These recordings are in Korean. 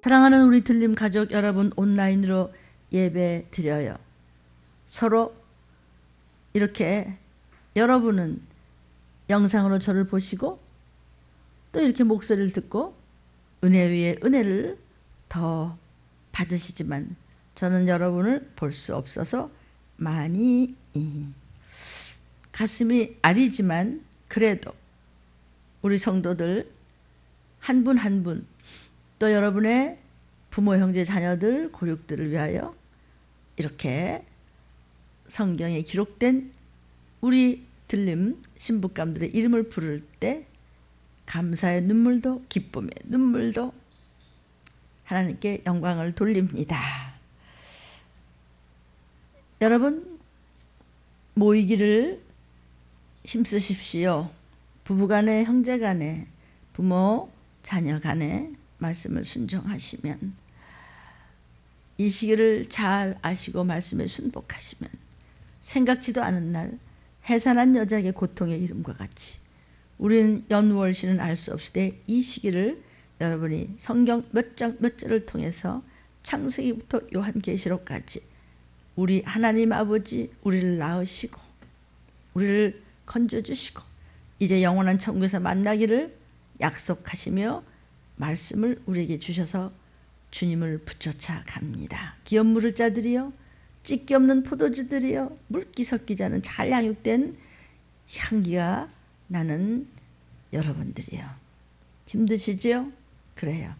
사랑하는 우리 들림 가족 여러분, 온라인으로 예배 드려요. 서로 이렇게 여러분은 영상으로 저를 보시고 또 이렇게 목소리를 듣고 은혜 위에 은혜를 더 받으시지만 저는 여러분을 볼 수 없어서 많이 가슴이 아리지만 그래도 우리 성도들 한 분 한 분 또 여러분의 부모, 형제, 자녀들, 고육들을 위하여 이렇게 성경에 기록된 우리 들림 신부감들의 이름을 부를 때 감사의 눈물도 기쁨의 눈물도 하나님께 영광을 돌립니다. 여러분 모이기를 힘쓰십시오. 부부간에, 형제간에, 부모, 자녀간에 말씀을 순종하시면, 이 시기를 잘 아시고 말씀에 순복하시면 생각지도 않은 날 해산한 여자에게 고통의 이름과 같이 우리는 연월시는 알 수 없이 이 시기를 여러분이 성경 몇 장 몇 절을 통해서 창세기부터 요한계시록까지 우리 하나님 아버지 우리를 낳으시고 우리를 건져주시고 이제 영원한 천국에서 만나기를 약속하시며 말씀을 우리에게 주셔서 주님을 붙여차 갑니다. 기업 물을 자들이여, 찢기 없는 포도주들이여, 물기 섞이지 않은 잘 양육된 향기가 나는 여러분들이여. 힘드시지요? 그래요.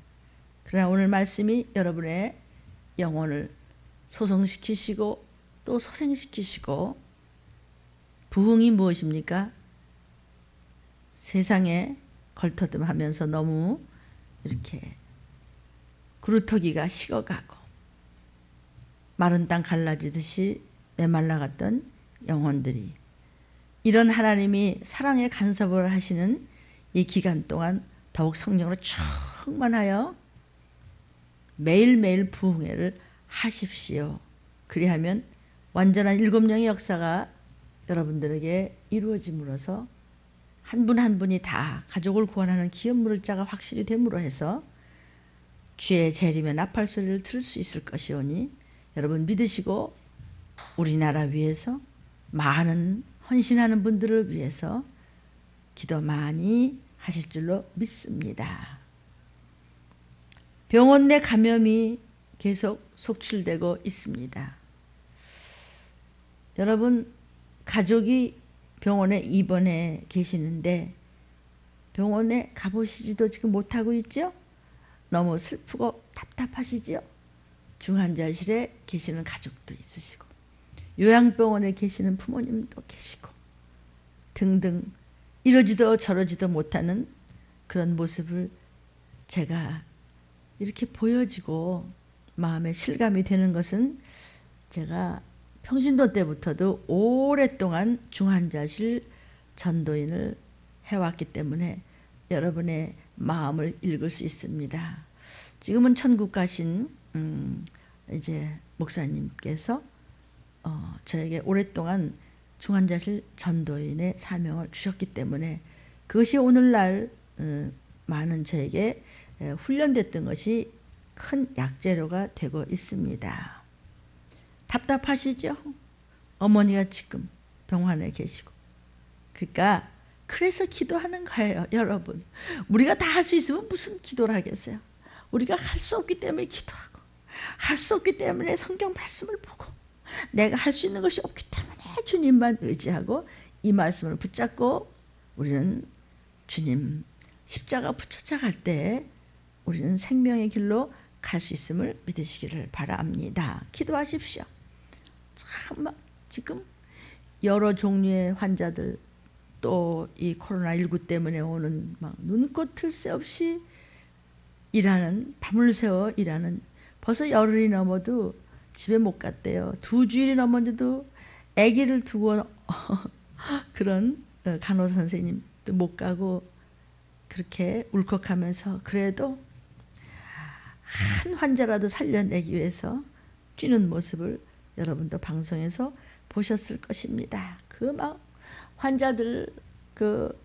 그러나 오늘 말씀이 여러분의 영혼을 소성시키시고 또 소생시키시고, 부흥이 무엇입니까? 세상에 걸터듬하면서 너무 이렇게 구루터기가 식어가고 마른 땅 갈라지듯이 메말라갔던 영혼들이, 이런 하나님이 사랑의 간섭을 하시는 이 기간 동안 더욱 성령으로 충만하여 매일매일 부흥회를 하십시오. 그리하면 완전한 일곱 영의 역사가 여러분들에게 이루어짐으로써 한 분 한 분이 다 가족을 구원하는 기업 물을 자가 확실히 됨으로 해서 주의 재림의 나팔 소리를 들을 수 있을 것이오니 여러분 믿으시고 우리나라 위해서 많은 헌신하는 분들을 위해서 기도 많이 하실 줄로 믿습니다. 병원 내 감염이 계속 속출되고 있습니다. 여러분 가족이 병원에 입원해 계시는데 병원에 가보시지도 지금 못하고 있죠? 너무 슬프고 답답하시죠? 중환자실에 계시는 가족도 있으시고 요양병원에 계시는 부모님도 계시고 등등 이러지도 저러지도 못하는 그런 모습을 제가 이렇게 보여지고 마음에 실감이 되는 것은, 제가 평신도 때부터도 오랫동안 중환자실 전도인을 해왔기 때문에 여러분의 마음을 읽을 수 있습니다. 지금은 천국 가신 이제 목사님께서 저에게 오랫동안 중환자실 전도인의 사명을 주셨기 때문에 그것이 오늘날 많은 저에게 훈련됐던 것이 큰 약재료가 되고 있습니다. 답답하시죠? 어머니가 지금 병원에 계시고. 그러니까 그래서 기도하는 거예요. 여러분 우리가 다 할 수 있으면 무슨 기도를 하겠어요? 우리가 할 수 없기 때문에 기도하고, 할 수 없기 때문에 성경 말씀을 보고, 내가 할 수 있는 것이 없기 때문에 주님만 의지하고 이 말씀을 붙잡고 우리는 주님 십자가 붙여자 갈 때 우리는 생명의 길로 갈 수 있음을 믿으시기를 바랍니다. 기도하십시오. 참 지금 여러 종류의 환자들, 또 이 코로나19 때문에 오는 막 눈꽃 틀 새 없이 일하는, 밤을 새워 일하는, 벌써 열흘이 넘어도 집에 못 갔대요. 2주일이 넘었는데도 아기를 두고 그런 간호사 선생님도 못 가고 그렇게 울컥하면서 그래도 한 환자라도 살려내기 위해서 뛰는 모습을 여러분도 방송에서 보셨을 것입니다. 그 막 환자들, 그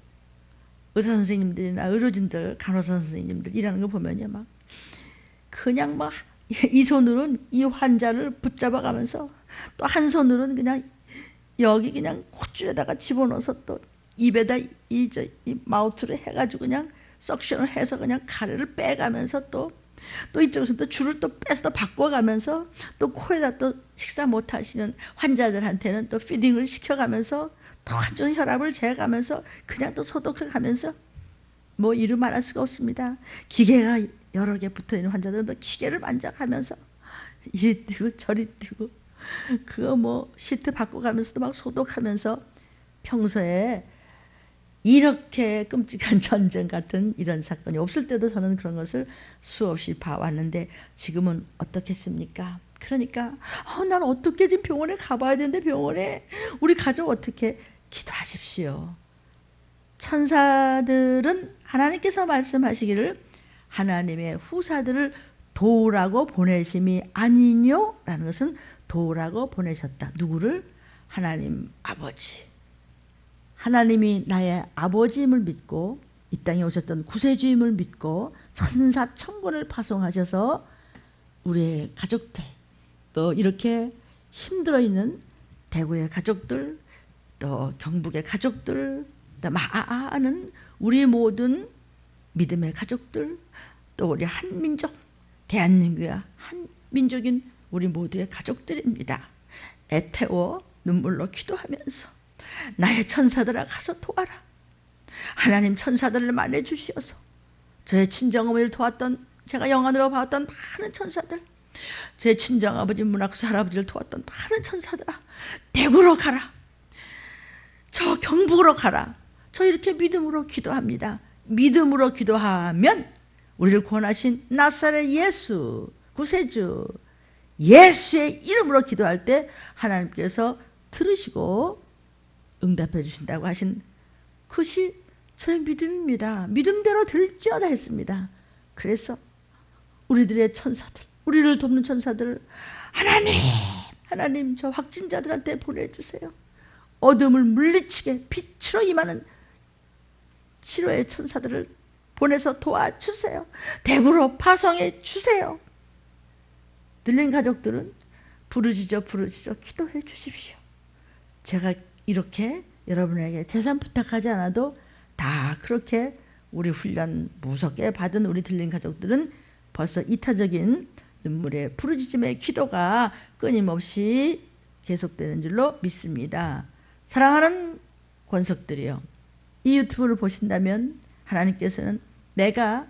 의사 선생님들이나 의료진들, 간호사 선생님들 일하는 거 보면요, 막 그냥 막 이 손으로는 이 환자를 붙잡아 가면서 또 한 손으로는 그냥 여기 그냥 콧줄에다가 집어넣어서 또 입에다 이 마우스를 해가지고 그냥 석션을 해서 그냥 가래를 빼가면서 또 이쪽에서 또 줄을 또 빼서 또 바꿔가면서 또 코에다 또 식사 못하시는 환자들한테는 또 피딩을 시켜가면서 또 한쪽 혈압을 재가면서 그냥 또 소독해가면서 뭐 이루 말할 수가 없습니다. 기계가 여러 개 붙어있는 환자들은 또 기계를 만져가면서 이리 뛰고 저리 뛰고 그거 뭐 시트 바꿔가면서도 막 소독하면서 평소에 이렇게 끔찍한 전쟁 같은 이런 사건이 없을 때도 저는 그런 것을 수없이 봐왔는데 지금은 어떻겠습니까? 그러니까 난 어떻게 지금 병원에 가봐야 되는데 병원에 우리 가족 어떻게 기도하십시오. 천사들은 하나님께서 말씀하시기를 하나님의 후사들을 도우라고 보내심이 아니뇨? 라는 것은 도우라고 보내셨다. 누구를? 하나님 아버지. 하나님이 나의 아버지임을 믿고 이 땅에 오셨던 구세주임을 믿고 천사 천군을 파송하셔서 우리의 가족들 또 이렇게 힘들어 있는 대구의 가족들 또 경북의 가족들 또 많은 우리 모든 믿음의 가족들 또 우리 한민족 대한민국의 한민족인 우리 모두의 가족들입니다. 애태워 눈물로 기도하면서 나의 천사들아 가서 도와라. 하나님 천사들을 만나주시어서 저의 친정어머니를 도왔던 제가 영안으로 봤던 많은 천사들 제 친정아버지 문학수 할아버지를 도왔던 많은 천사들아 대구로 가라. 저 경북으로 가라. 저 이렇게 믿음으로 기도합니다. 믿음으로 기도하면 우리를 구원하신 나사렛 예수 구세주 예수의 이름으로 기도할 때 하나님께서 들으시고 응답해 주신다고 하신 그것이 저의 믿음입니다. 믿음대로 될지어다 했습니다. 그래서 우리들의 천사들 우리를 돕는 천사들을 하나님 저 확진자들한테 보내주세요. 어둠을 물리치게 빛으로 임하는 치료의 천사들을 보내서 도와주세요. 대구로 파송해 주세요. 들린 가족들은 부르짖어 기도해 주십시오. 제가 이렇게 여러분에게 재산 부탁하지 않아도 다 그렇게 우리 훈련 무섭게 받은 우리 들린 가족들은 벌써 이타적인 눈물의 부르짖음의 기도가 끊임없이 계속되는 줄로 믿습니다. 사랑하는 권속들이요, 이 유튜브를 보신다면 하나님께서는 내가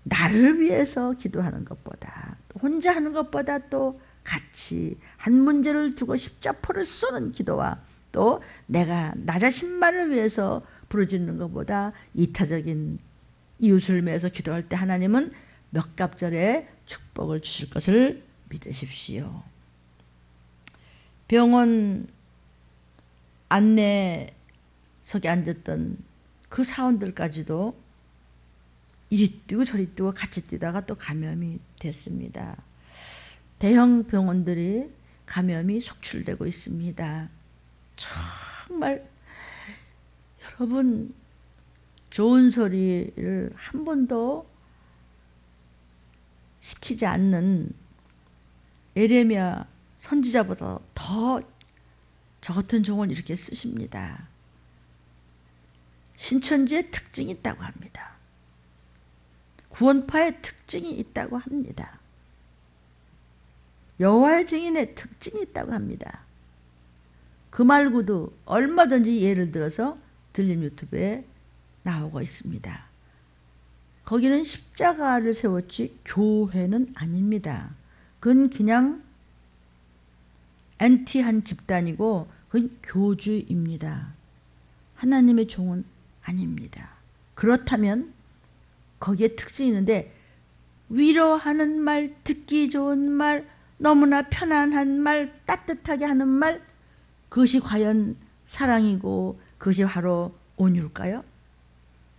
나를 위해서 기도하는 것보다 혼자 하는 것보다 또 같이 한 문제를 두고 십자포를 쏘는 기도와 또 내가 나 자신만을 위해서 부르짖는 것보다 이타적인 이웃을 위해서 기도할 때 하나님은 몇 갑절의 축복을 주실 것을 믿으십시오. 병원 안내석에 앉았던 그 사원들까지도 이리 뛰고 저리 뛰고 같이 뛰다가 또 감염이 됐습니다. 대형 병원들이 감염이 속출되고 있습니다. 정말 여러분 좋은 소리를 한 번도 시키지 않는 에레미야 선지자보다 더 저 같은 종을 이렇게 쓰십니다. 신천지의 특징이 있다고 합니다. 구원파의 특징이 있다고 합니다. 여호와의 증인의 특징이 있다고 합니다. 그 말고도 얼마든지 예를 들어서 들림 유튜브에 나오고 있습니다. 거기는 십자가를 세웠지 교회는 아닙니다. 그건 그냥 엔티한 집단이고 그건 교주입니다. 하나님의 종은 아닙니다. 그렇다면 거기에 특징이 있는데 위로하는 말, 듣기 좋은 말, 너무나 편안한 말, 따뜻하게 하는 말, 그것이 과연 사랑이고 그것이 바로 온유일까요?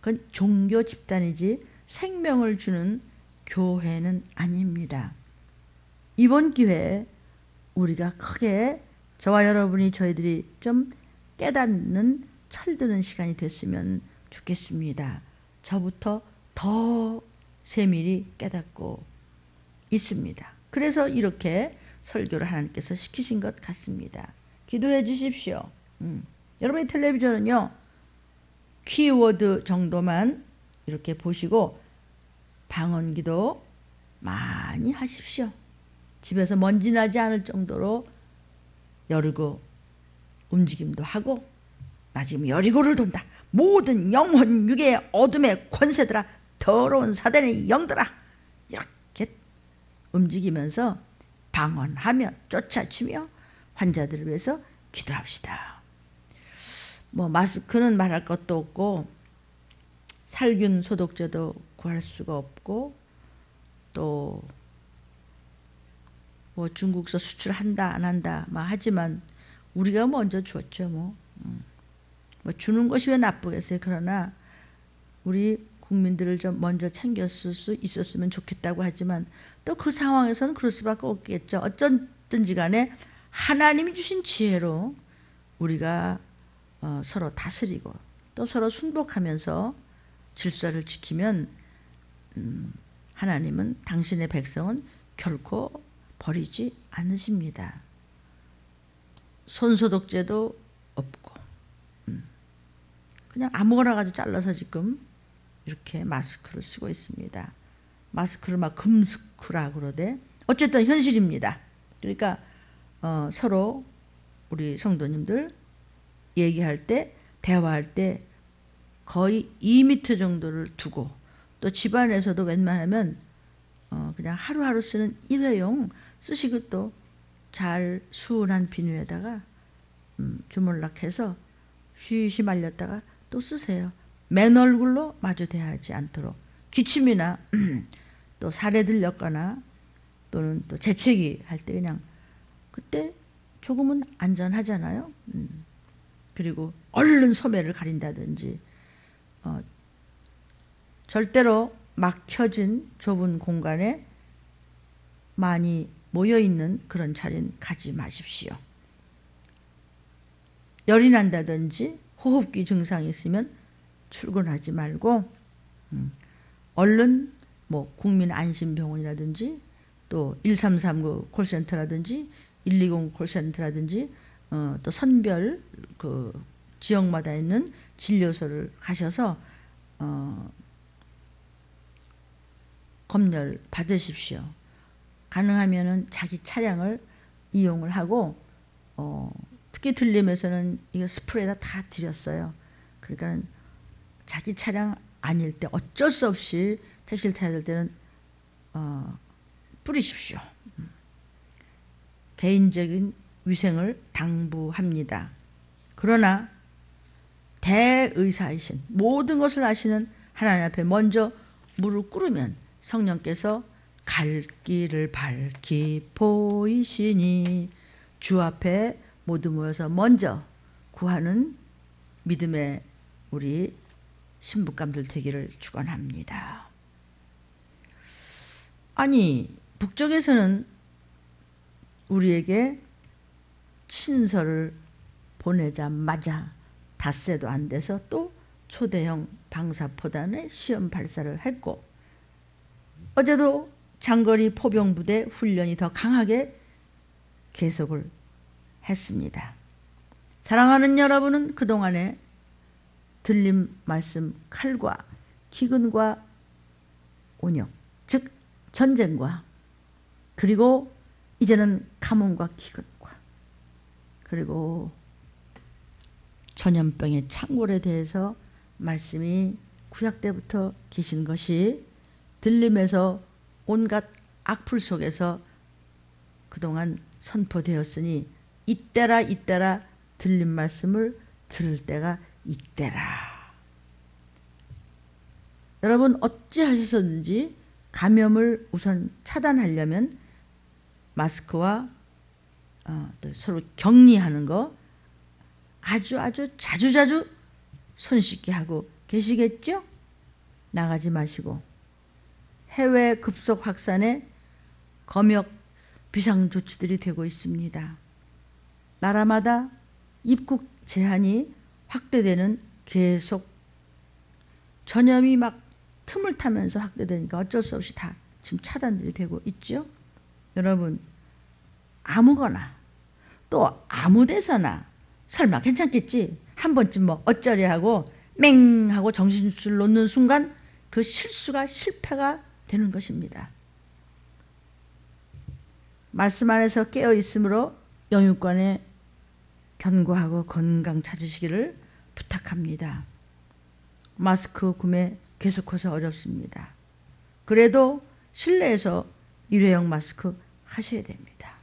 그건 종교 집단이지 생명을 주는 교회는 아닙니다. 이번 기회에 우리가 크게 저와 여러분이 저희들이 좀 깨닫는 철드는 시간이 됐으면 좋겠습니다. 저부터 더 세밀히 깨닫고 있습니다. 그래서 이렇게 설교를 하나님께서 시키신 것 같습니다. 기도해 주십시오. 여러분의 텔레비전은요, 키워드 정도만 이렇게 보시고 방언기도 많이 하십시오. 집에서 먼지 나지 않을 정도로 열고 움직임도 하고, 나 지금 여리고를 돈다. 모든 영혼 육의 어둠의 권세들아, 더러운 사단의 영들아, 이렇게 움직이면서 방언하며 쫓아치며 환자들을 위해서 기도합시다. 뭐 마스크는 말할 것도 없고, 살균 소독제도 구할 수가 없고, 또 뭐 중국서 수출한다 안 한다 막 하지만 우리가 먼저 줬죠. 뭐 주는 것이 왜 나쁘겠어요. 그러나 우리 국민들을 좀 먼저 챙겼을 수 있었으면 좋겠다고 하지만 또 그 상황에서는 그럴 수밖에 없겠죠. 어쩐든지 간에 하나님이 주신 지혜로 우리가 서로 다스리고 또 서로 순복하면서 질서를 지키면 하나님은 당신의 백성은 결코 버리지 않으십니다. 손소독제도 없고 그냥 아무거나 가지고 잘라서 지금 이렇게 마스크를 쓰고 있습니다. 마스크를 막 금스크라 그러대. 어쨌든 현실입니다. 그러니까 서로 우리 성도님들 얘기할 때, 대화할 때 거의 2m 정도를 두고, 또 집안에서도 웬만하면 그냥 하루하루 쓰는 일회용 쓰시고 또 잘 수은한 비누에다가 주물락해서 쉬쉬 말렸다가 또 쓰세요. 맨 얼굴로 마주 대하지 않도록. 기침이나 또 살에 들렸거나 또는 또 재채기 할 때 그냥 그때 조금은 안전하잖아요. 그리고 얼른 소매를 가린다든지, 절대로 막혀진 좁은 공간에 많이 모여있는 그런 자리는 가지 마십시오. 열이 난다든지 호흡기 증상이 있으면 출근하지 말고 얼른 뭐 국민안심병원이라든지 또 1339 콜센터라든지 120 콜센터라든지 또 선별 그 지역마다 있는 진료소를 가셔서 검열 받으십시오. 가능하면은 자기 차량을 이용을 하고, 특히 들림에서는 이거 스프레이다 다 드렸어요. 그러니까 자기 차량 아닐 때 어쩔 수 없이 택시를 타야 될 때는 뿌리십시오. 개인적인 위생을 당부합니다. 그러나 대의사이신 모든 것을 아시는 하나님 앞에 먼저 무릎 꿇으면 성령께서 갈 길을 밝히 보이시니 주 앞에 모두 모여서 먼저 구하는 믿음의 우리 신부감들 되기를 축원합니다. 아니, 북쪽에서는 우리에게 친서를 보내자마자 닷새도 안 돼서 또 초대형 방사포단의 시험 발사를 했고, 어제도 장거리 포병부대 훈련이 더 강하게 계속을 했습니다. 사랑하는 여러분은 그동안에 들림 말씀 칼과 기근과 온역, 즉 전쟁과, 그리고 이제는 가뭄과 기근과, 그리고 전염병의 창궐에 대해서 말씀이 구약 때부터 계신 것이 들림에서 온갖 악풀 속에서 그동안 선포되었으니 이때라 이때라 들림 말씀을 들을 때가 이때라. 여러분 어찌 하셨든지 감염을 우선 차단하려면 마스크와 또 서로 격리하는 거 아주 자주자주 손 씻게 하고 계시겠죠? 나가지 마시고. 해외 급속 확산에 검역 비상조치들이 되고 있습니다. 나라마다 입국 제한이 확대되는, 계속 전염이 막 틈을 타면서 확대되니까 어쩔 수 없이 다 지금 차단들이 되고 있죠. 여러분, 아무거나 또 아무 데서나 설마 괜찮겠지? 한 번쯤 뭐 어쩌려 하고 맹 하고 정신줄 놓는 순간 그 실수가 실패가 되는 것입니다. 말씀 안에서 깨어 있으므로 영육간에 견고하고 건강 찾으시기를 부탁합니다. 마스크 구매 계속해서 어렵습니다. 그래도 실내에서 일회용 마스크 하셔야 됩니다.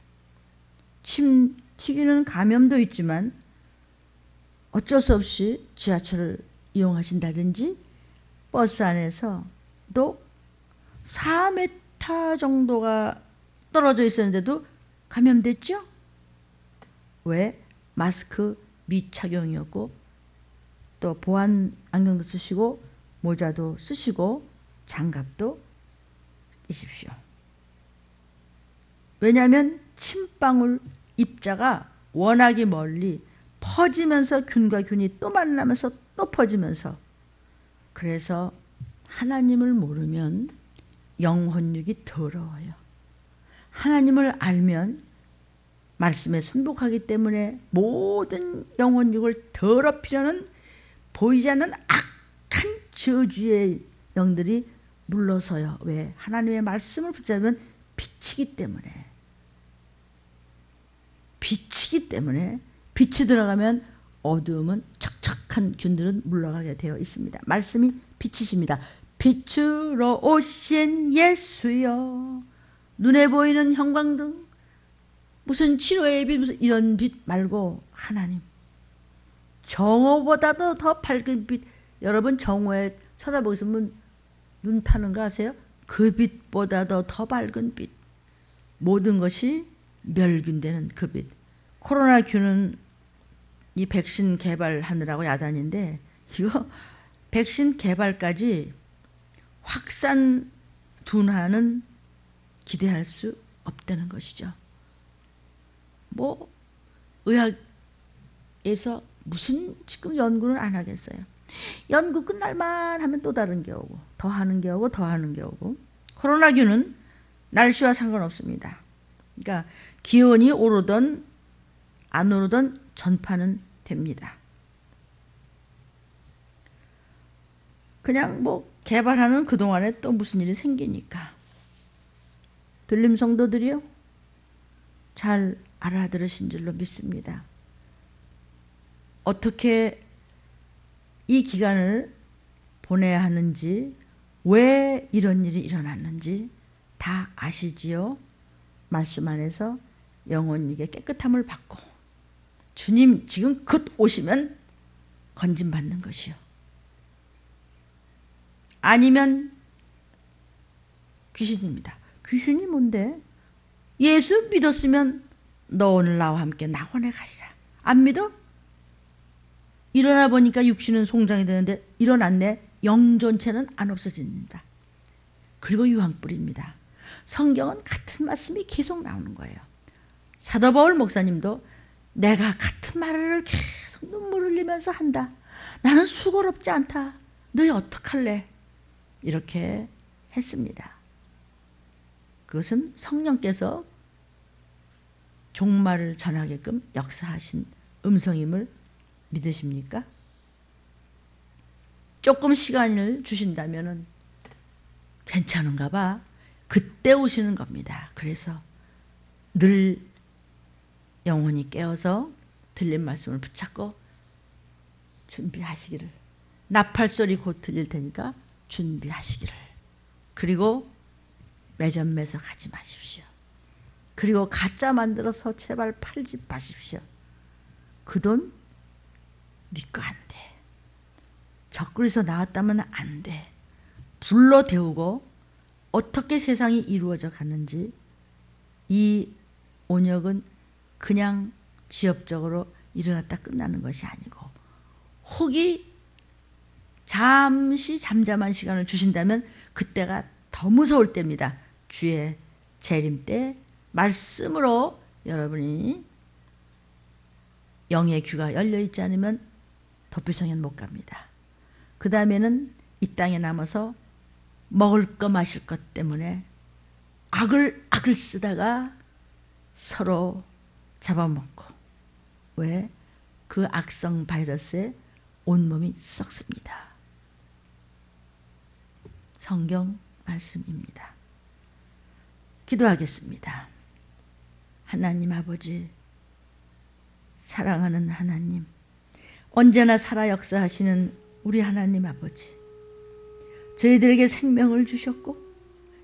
침 튀기는 감염도 있지만 어쩔 수 없이 지하철을 이용하신다든지 버스 안에서도 4m 정도가 떨어져 있었는데도 감염됐죠? 왜? 마스크 미착용이었고 또 보안 안경도 쓰시고 모자도 쓰시고 장갑도 끼십시오. 왜냐하면 침방울 입자가 워낙에 멀리 퍼지면서 균과 균이 또 만나면서 또 퍼지면서, 그래서 하나님을 모르면 영혼육이 더러워요. 하나님을 알면 말씀에 순복하기 때문에 모든 영혼육을 더럽히려는 보이지 않는 악한 저주의 영들이 물러서요. 왜? 하나님의 말씀을 붙잡으면 빛이기 때문에. 빛이기 때문에 빛이 들어가면 어두움은 척척한 균들은 물러가게 되어 있습니다. 말씀이 빛이십니다. 빛으로 오신 예수여, 눈에 보이는 형광등, 무슨 치료의 빛, 무슨 이런 빛 말고 하나님, 정오보다도 더 밝은 빛. 여러분 정오에 쳐다보고 있으면 눈 타는 거 아세요? 그 빛보다도 더 밝은 빛. 모든 것이 멸균되는 그 빛. 코로나균은 이 백신 개발하느라고 야단인데, 이거 백신 개발까지 확산 둔화는 기대할 수 없다는 것이죠. 뭐 의학에서 무슨 지금 연구는 안 하겠어요. 연구 끝날만 하면 또 다른 게 오고 더 하는 게 오고 더 하는 게 오고. 코로나균은 날씨와 상관없습니다. 그러니까 기온이 오르던 안 오르던 전파는 됩니다. 그냥 뭐 개발하는 그동안에 또 무슨 일이 생기니까. 들림 성도들이요, 잘 알아들으신 줄로 믿습니다. 어떻게 이 기간을 보내야 하는지, 왜 이런 일이 일어났는지 다 아시지요? 말씀 안에서 영혼에게 깨끗함을 받고 주님 지금 곧 오시면 건짐받는 것이요. 아니면 귀신입니다. 귀신이 뭔데? 예수 믿었으면 너 오늘 나와 함께 낙원에 가리라. 안 믿어? 일어나 보니까 육신은 송장이 되는데 일어났네. 영존체는 안 없어집니다. 그리고 유황불입니다. 성경은 같은 말씀이 계속 나오는 거예요. 사도 바울 목사님도 내가 같은 말을 계속 눈물 흘리면서 한다. 나는 수고롭지 않다. 너희 어떡할래? 이렇게 했습니다. 그것은 성령께서 종말을 전하게끔 역사하신 음성임을 믿으십니까? 조금 시간을 주신다면 괜찮은가 봐. 그때 오시는 겁니다. 그래서 늘 영혼이 깨어서 들린 말씀을 붙잡고 준비하시기를. 나팔소리 곧 들릴 테니까 준비하시기를. 그리고 매점매석 하지 마십시오. 그리고 가짜 만들어서 제발 팔지 마십시오. 그 돈 믿고 안 돼. 적그리에서 나왔다면 안 돼. 불로 데우고 어떻게 세상이 이루어져 가는지, 이 온역은 그냥 지엽적으로 일어났다 끝나는 것이 아니고, 혹이 잠시 잠잠한 시간을 주신다면 그때가 더 무서울 때입니다. 주의 재림 때 말씀으로 여러분이 영의 귀가 열려있지 않으면 도피성엔 못 갑니다. 그 다음에는 이 땅에 남아서 먹을 거 마실 것 때문에 악을 쓰다가 서로 잡아먹고, 왜? 그 악성 바이러스에 온몸이 썩습니다. 성경 말씀입니다. 기도하겠습니다. 하나님 아버지, 사랑하는 하나님, 언제나 살아 역사하시는 우리 하나님 아버지, 저희들에게 생명을 주셨고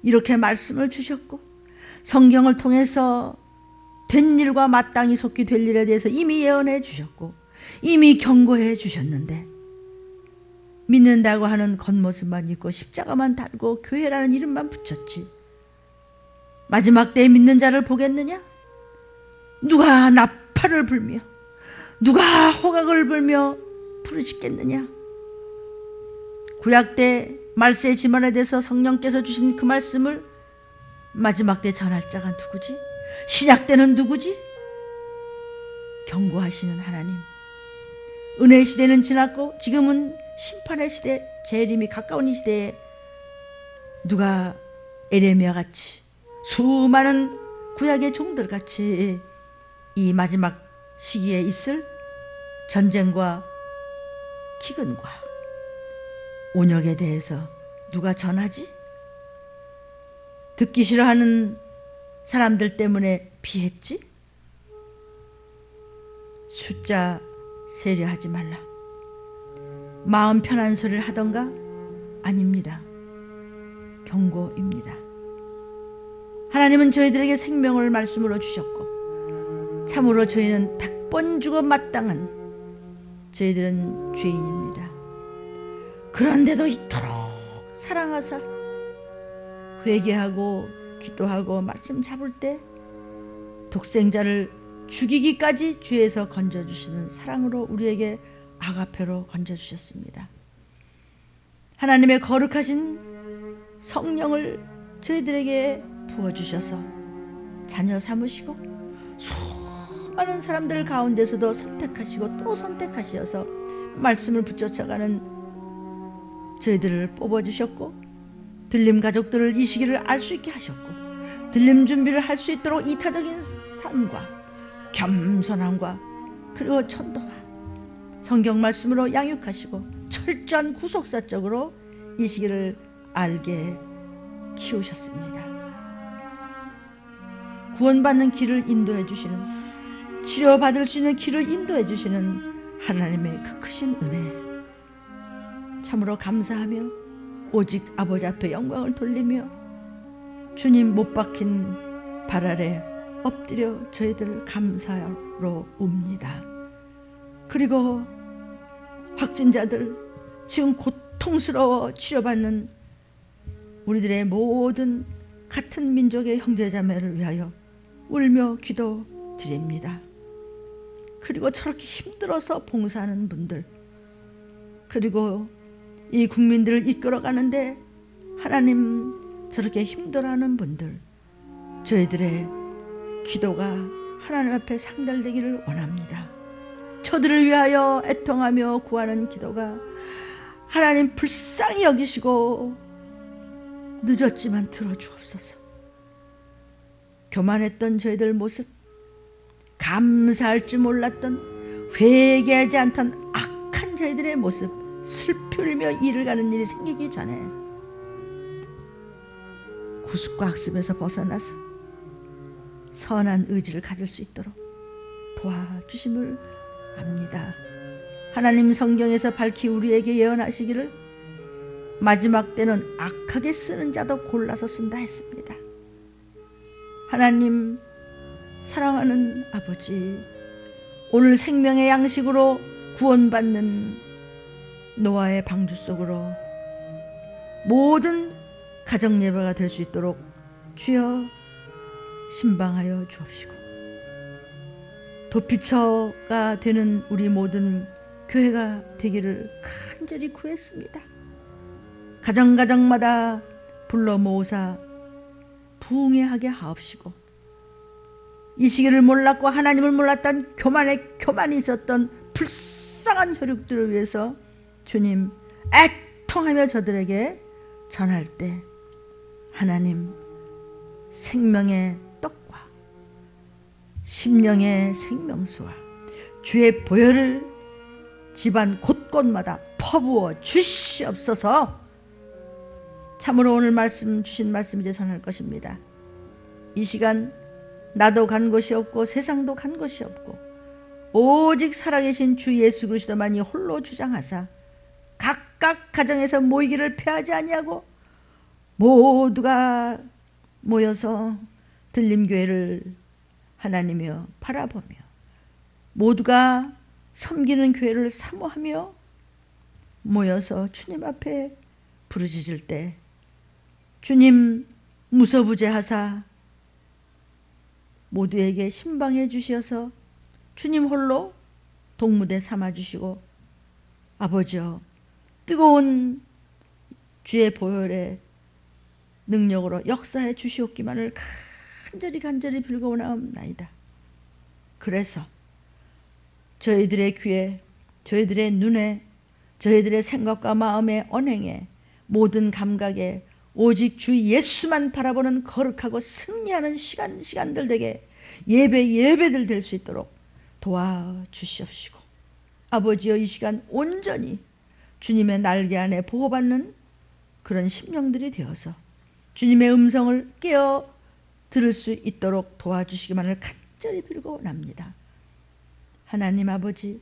이렇게 말씀을 주셨고 성경을 통해서 된 일과 마땅히 속히 될 일에 대해서 이미 예언해 주셨고 이미 경고해 주셨는데, 믿는다고 하는 겉모습만 있고 십자가만 달고 교회라는 이름만 붙였지 마지막 때에 믿는 자를 보겠느냐? 누가 나팔을 불며 누가 호각을 불며 부르짖겠느냐? 구약 때 말세의 지면에 대해서 성령께서 주신 그 말씀을 마지막 때 전할 자가 누구지? 신약 때는 누구지? 경고하시는 하나님, 은혜의 시대는 지났고 지금은 심판의 시대, 재림이 가까운 이 시대에 누가 에레미야 같이 수많은 구약의 종들 같이 이 마지막 시기에 있을 전쟁과 기근과 온역에 대해서 누가 전하지? 듣기 싫어하는 사람들 때문에 피했지? 숫자 세려하지 말라. 마음 편한 소리를 하던가? 아닙니다. 경고입니다. 하나님은 저희들에게 생명을 말씀으로 주셨고 참으로 저희는 100번 죽어 마땅한 저희들은 죄인입니다. 그런데도 이토록 사랑하사 회개하고 기도하고 말씀 잡을 때 독생자를 죽이기까지 죄에서 건져주시는 사랑으로 우리에게 아가페로 건져주셨습니다. 하나님의 거룩하신 성령을 저희들에게 부어주셔서 자녀 삼으시고 수많은 사람들 가운데서도 선택하시고 또 선택하셔서 말씀을 붙여쳐가는 저희들을 뽑아주셨고 들림 가족들을 이 시기를 알 수 있게 하셨고 들림 준비를 할 수 있도록 이타적인 삶과 겸손함과 그리고 천도와 성경 말씀으로 양육하시고 철저한 구속사적으로 이 시기를 알게 키우셨습니다. 구원받는 길을 인도해 주시는, 치료받을 수 있는 길을 인도해 주시는 하나님의 그 크신 은혜 참으로 감사하며 오직 아버지 앞에 영광을 돌리며 주님 못 박힌 발 아래 엎드려 저희들 감사로 웁니다. 그리고 확진자들, 지금 고통스러워 치료받는 우리들의 모든 같은 민족의 형제자매를 위하여 울며 기도드립니다. 그리고 저렇게 힘들어서 봉사하는 분들, 그리고 이 국민들을 이끌어가는데 하나님 저렇게 힘들어하는 분들, 저희들의 기도가 하나님 앞에 상달되기를 원합니다. 저들을 위하여 애통하며 구하는 기도가 하나님 불쌍히 여기시고 늦었지만 들어주옵소서. 교만했던 저희들 모습, 감사할 줄 몰랐던, 회개하지 않던 악한 저희들의 모습, 슬프리며 일을 가는 일이 생기기 전에 구습과 학습에서 벗어나서 선한 의지를 가질 수 있도록 도와주심을 압니다. 하나님 성경에서 밝히 우리에게 예언하시기를 마지막 때는 악하게 쓰는 자도 골라서 쓴다 했습니다. 하나님 사랑하는 아버지, 오늘 생명의 양식으로 구원받는 노아의 방주 속으로 모든 가정 예배가 될 수 있도록 주여 신방하여 주옵시고, 도피처가 되는 우리 모든 교회가 되기를 간절히 구했습니다. 가정가정마다 불러 모으사 부흥하게 하옵시고, 이 시기를 몰랐고 하나님을 몰랐던 교만이 있었던 불쌍한 혈육들을 위해서 주님 애통하며 저들에게 전할 때 하나님 생명의 떡과 심령의 생명수와 주의 보혈을 집안 곳곳마다 퍼부어 주시옵소서. 참으로 오늘 말씀 주신 말씀 이제 전할 것입니다. 이 시간 나도 간 곳이 없고 세상도 간 곳이 없고 오직 살아계신 주 예수 그리스도만이 홀로 주장하사 각각 가정에서 모이기를 패하지 아니하고 모두가 모여서 들림교회를 하나님이여 바라보며 모두가 섬기는 교회를 사모하며 모여서 주님 앞에 부르짖을 때 주님 무서부재하사 모두에게 신방해 주시어서 주님 홀로 동무대 삼아주시고 아버지여 뜨거운 주의 보혈의 능력으로 역사해 주시옵기만을 간절히 빌고나옵나이다. 그래서 저희들의 귀에, 저희들의 눈에, 저희들의 생각과 마음의 언행에, 모든 감각에 오직 주 예수만 바라보는 거룩하고 승리하는 시간들 되게 예배들 될 수 있도록 도와주시옵시고 아버지여 이 시간 온전히 주님의 날개 안에 보호받는 그런 심령들이 되어서 주님의 음성을 깨어 들을 수 있도록 도와주시기만을 간절히 빌고 원합니다. 하나님 아버지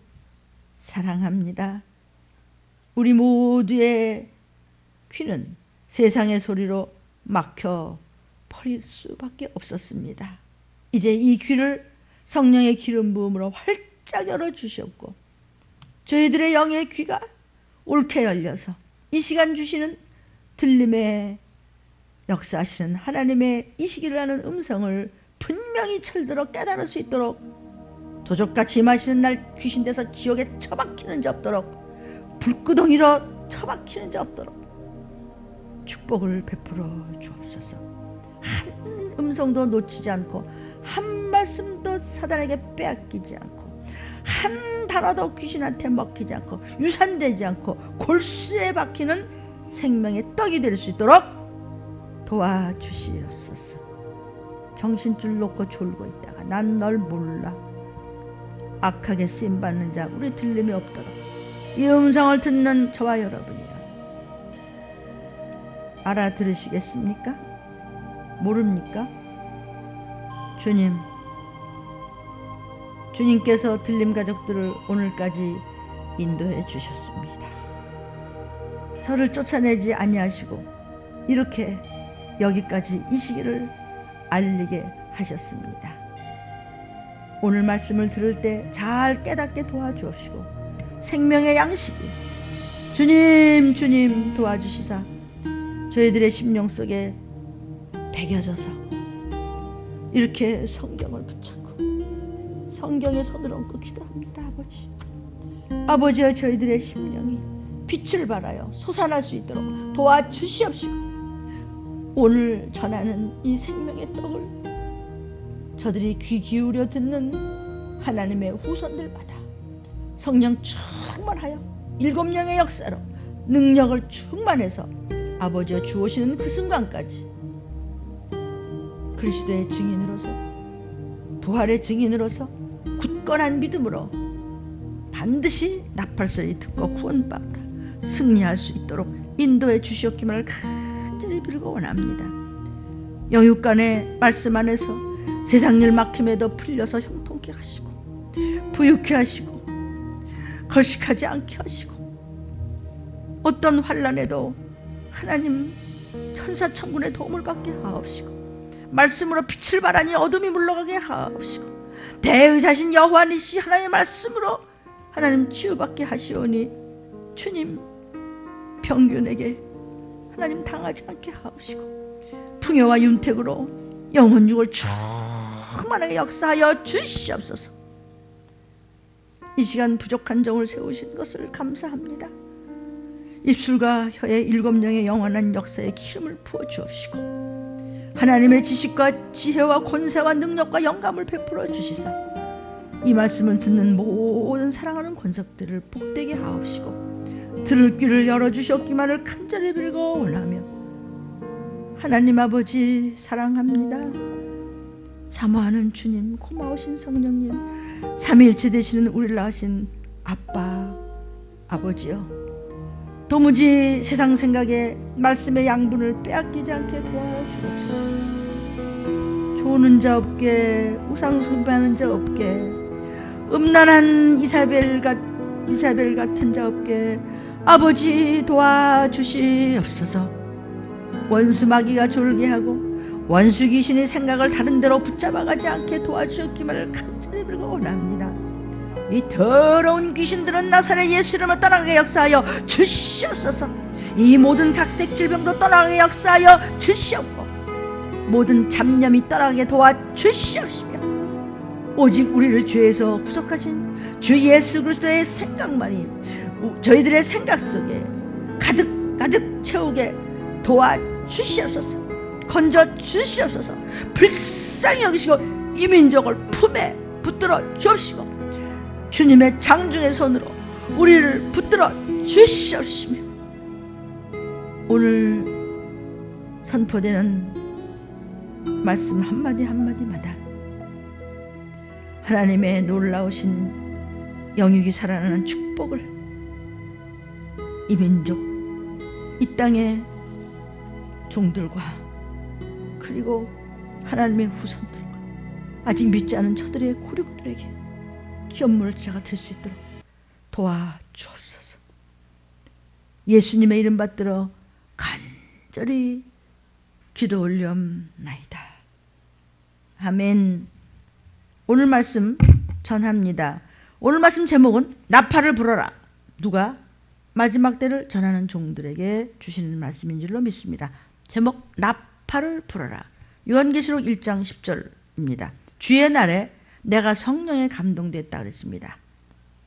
사랑합니다. 우리 모두의 귀는 세상의 소리로 막혀 버릴 수밖에 없었습니다. 이제 이 귀를 성령의 기름 부음으로 활짝 열어주셨고 저희들의 영의 귀가 옳게 열려서 이 시간 주시는 들림의 역사하시는 하나님의 이 시기를 하는 음성을 분명히 철들어 깨달을 수 있도록 도적같이 임하시는 날 귀신돼서 지옥에 처박히는 자 없도록 불구덩이로 처박히는 자 없도록 축복을 베풀어 주옵소서. 한 음성도 놓치지 않고 한 말씀도 사단에게 빼앗기지 않고 한 단어도 귀신한테 먹히지 않고 유산되지 않고 골수에 박히는 생명의 떡이 될 수 있도록 도와주시옵소서. 정신줄 놓고 졸고 있다가 난 널 몰라 악하게 쓰임받는 자 우리 들림이 없도록 이 음성을 듣는 저와 여러분이요 알아들으시겠습니까? 모릅니까? 주님께서 들림 가족들을 오늘까지 인도해 주셨습니다. 저를 쫓아내지 아니하시고 이렇게 여기까지 이 시기를 알리게 하셨습니다. 오늘 말씀을 들을 때 잘 깨닫게 도와주옵시고 생명의 양식이 주님 도와주시사 저희들의 심령 속에 배겨져서 이렇게 성경을 붙잡고 성경에 손을 얹고 기도합니다. 아버지여 저희들의 심령이 빛을 발하여 솟아날 수 있도록 도와주시옵시고 오늘 전하는 이 생명의 떡을 저들이 귀 기울여 듣는 하나님의 후손들마다 성령 충만하여 7영의 역사로 능력을 충만해서 아버지여 주오시는 그 순간까지 그리스도의 증인으로서 부활의 증인으로서 굳건한 믿음으로 반드시 나팔소리 듣고 구원받아 승리할 수 있도록 인도해 주시옵기만을 간절히 빌고 원합니다. 영육간의 말씀 안에서 세상일 막힘에도 풀려서 형통케 하시고 부유케 하시고 걸식하지 않게 하시고 어떤 환난에도 하나님 천사천군의 도움을 받게 하옵시고 말씀으로 빛을 발하니 어둠이 물러가게 하옵시고 대의사신 여호와 니시 하나님의 말씀으로 하나님 치유받게 하시오니 주님 병균에게 하나님 당하지 않게 하옵시고 풍요와 윤택으로 영혼육을 충만하게 역사하여 주시옵소서. 이 시간 부족한 종을 세우신 것을 감사합니다. 입술과 혀에 7영의 영원한 역사의 기름을 부어 주옵시고 하나님의 지식과 지혜와 권세와 능력과 영감을 베풀어 주시사 이 말씀을 듣는 모든 사랑하는 권석들을 복되게 하옵시고 들을 귀를 열어주셨기만을 간절히 빌고 원하며 하나님 아버지 사랑합니다. 사모하는 주님, 고마우신 성령님, 삼위일체 되시는 우리를 낳으신 아빠, 아버지요, 도무지 세상 생각에 말씀의 양분을 빼앗기지 않게 도와주옵소서. 조는 자 없게, 우상 숭배하는 자 없게, 음란한 이사벨 같은 자 없게 아버지 도와주시옵소서. 원수 마귀가 졸게 하고 원수 귀신의 생각을 다른 데로 붙잡아가지 않게 도와주셨기를 간절히 빌고 원합니다. 이 더러운 귀신들은 나사렛 예수 이름으로 떠나게 역사하여 주시옵소서. 이 모든 각색 질병도 떠나게 역사하여 주시옵고 모든 잡념이 떠나게 도와주시옵시며 오직 우리를 죄에서 구속하신 주 예수 그리스도의 생각만이 저희들의 생각 속에 가득 채우게 도와주시옵소서. 건져 주시옵소서. 불쌍히 여기시고 이 민족을 품에 붙들어 주옵시고 주님의 장중의 손으로 우리를 붙들어 주시옵시며 오늘 선포되는 말씀 한마디 한마디마다 하나님의 놀라우신 영육이 살아나는 축복을 이 민족, 이 땅의 종들과 그리고 하나님의 후손들과 아직 믿지 않은 저들의 고륙들에게 기업물자가 될 수 있도록 도와주옵소서. 예수님의 이름 받들어 간절히 기도 올려옵나이다. 아멘. 오늘 말씀 전합니다. 오늘 말씀 제목은 나팔을 불어라. 누가? 마지막 때를 전하는 종들에게 주시는 말씀인 줄로 믿습니다. 제목 나팔을 불어라. 요한계시록 1장 10절입니다. 주의 날에 내가 성령에 감동됐다 그랬습니다.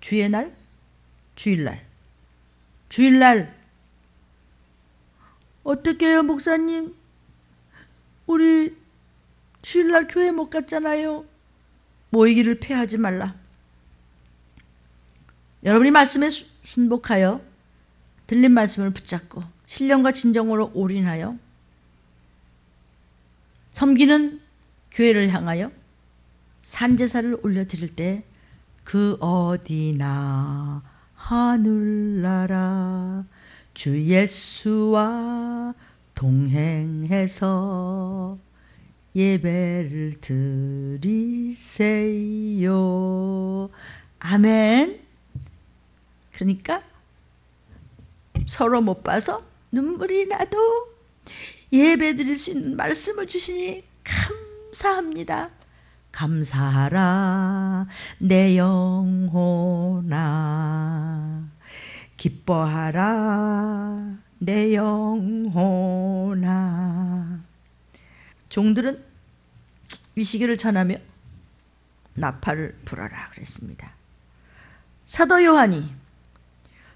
주의 날? 주일날. 주일날 어떻게 해요 목사님? 우리 주일날 교회 못 갔잖아요. 모이기를 폐하지 말라. 여러분이 말씀에 순복하여 들린 말씀을 붙잡고 신령과 진정으로 올인하여 섬기는 교회를 향하여 산제사를 올려드릴 때 그 어디나 하늘나라 주 예수와 동행해서 예배를 드리세요. 아멘. 그러니까 서로 못 봐서 눈물이 나도 예배 드릴 수 있는 말씀을 주시니 감사합니다. 감사하라 내 영혼아, 기뻐하라 내 영혼아. 종들은 위시기를 전하며 나팔을 불어라 그랬습니다. 사도 요한이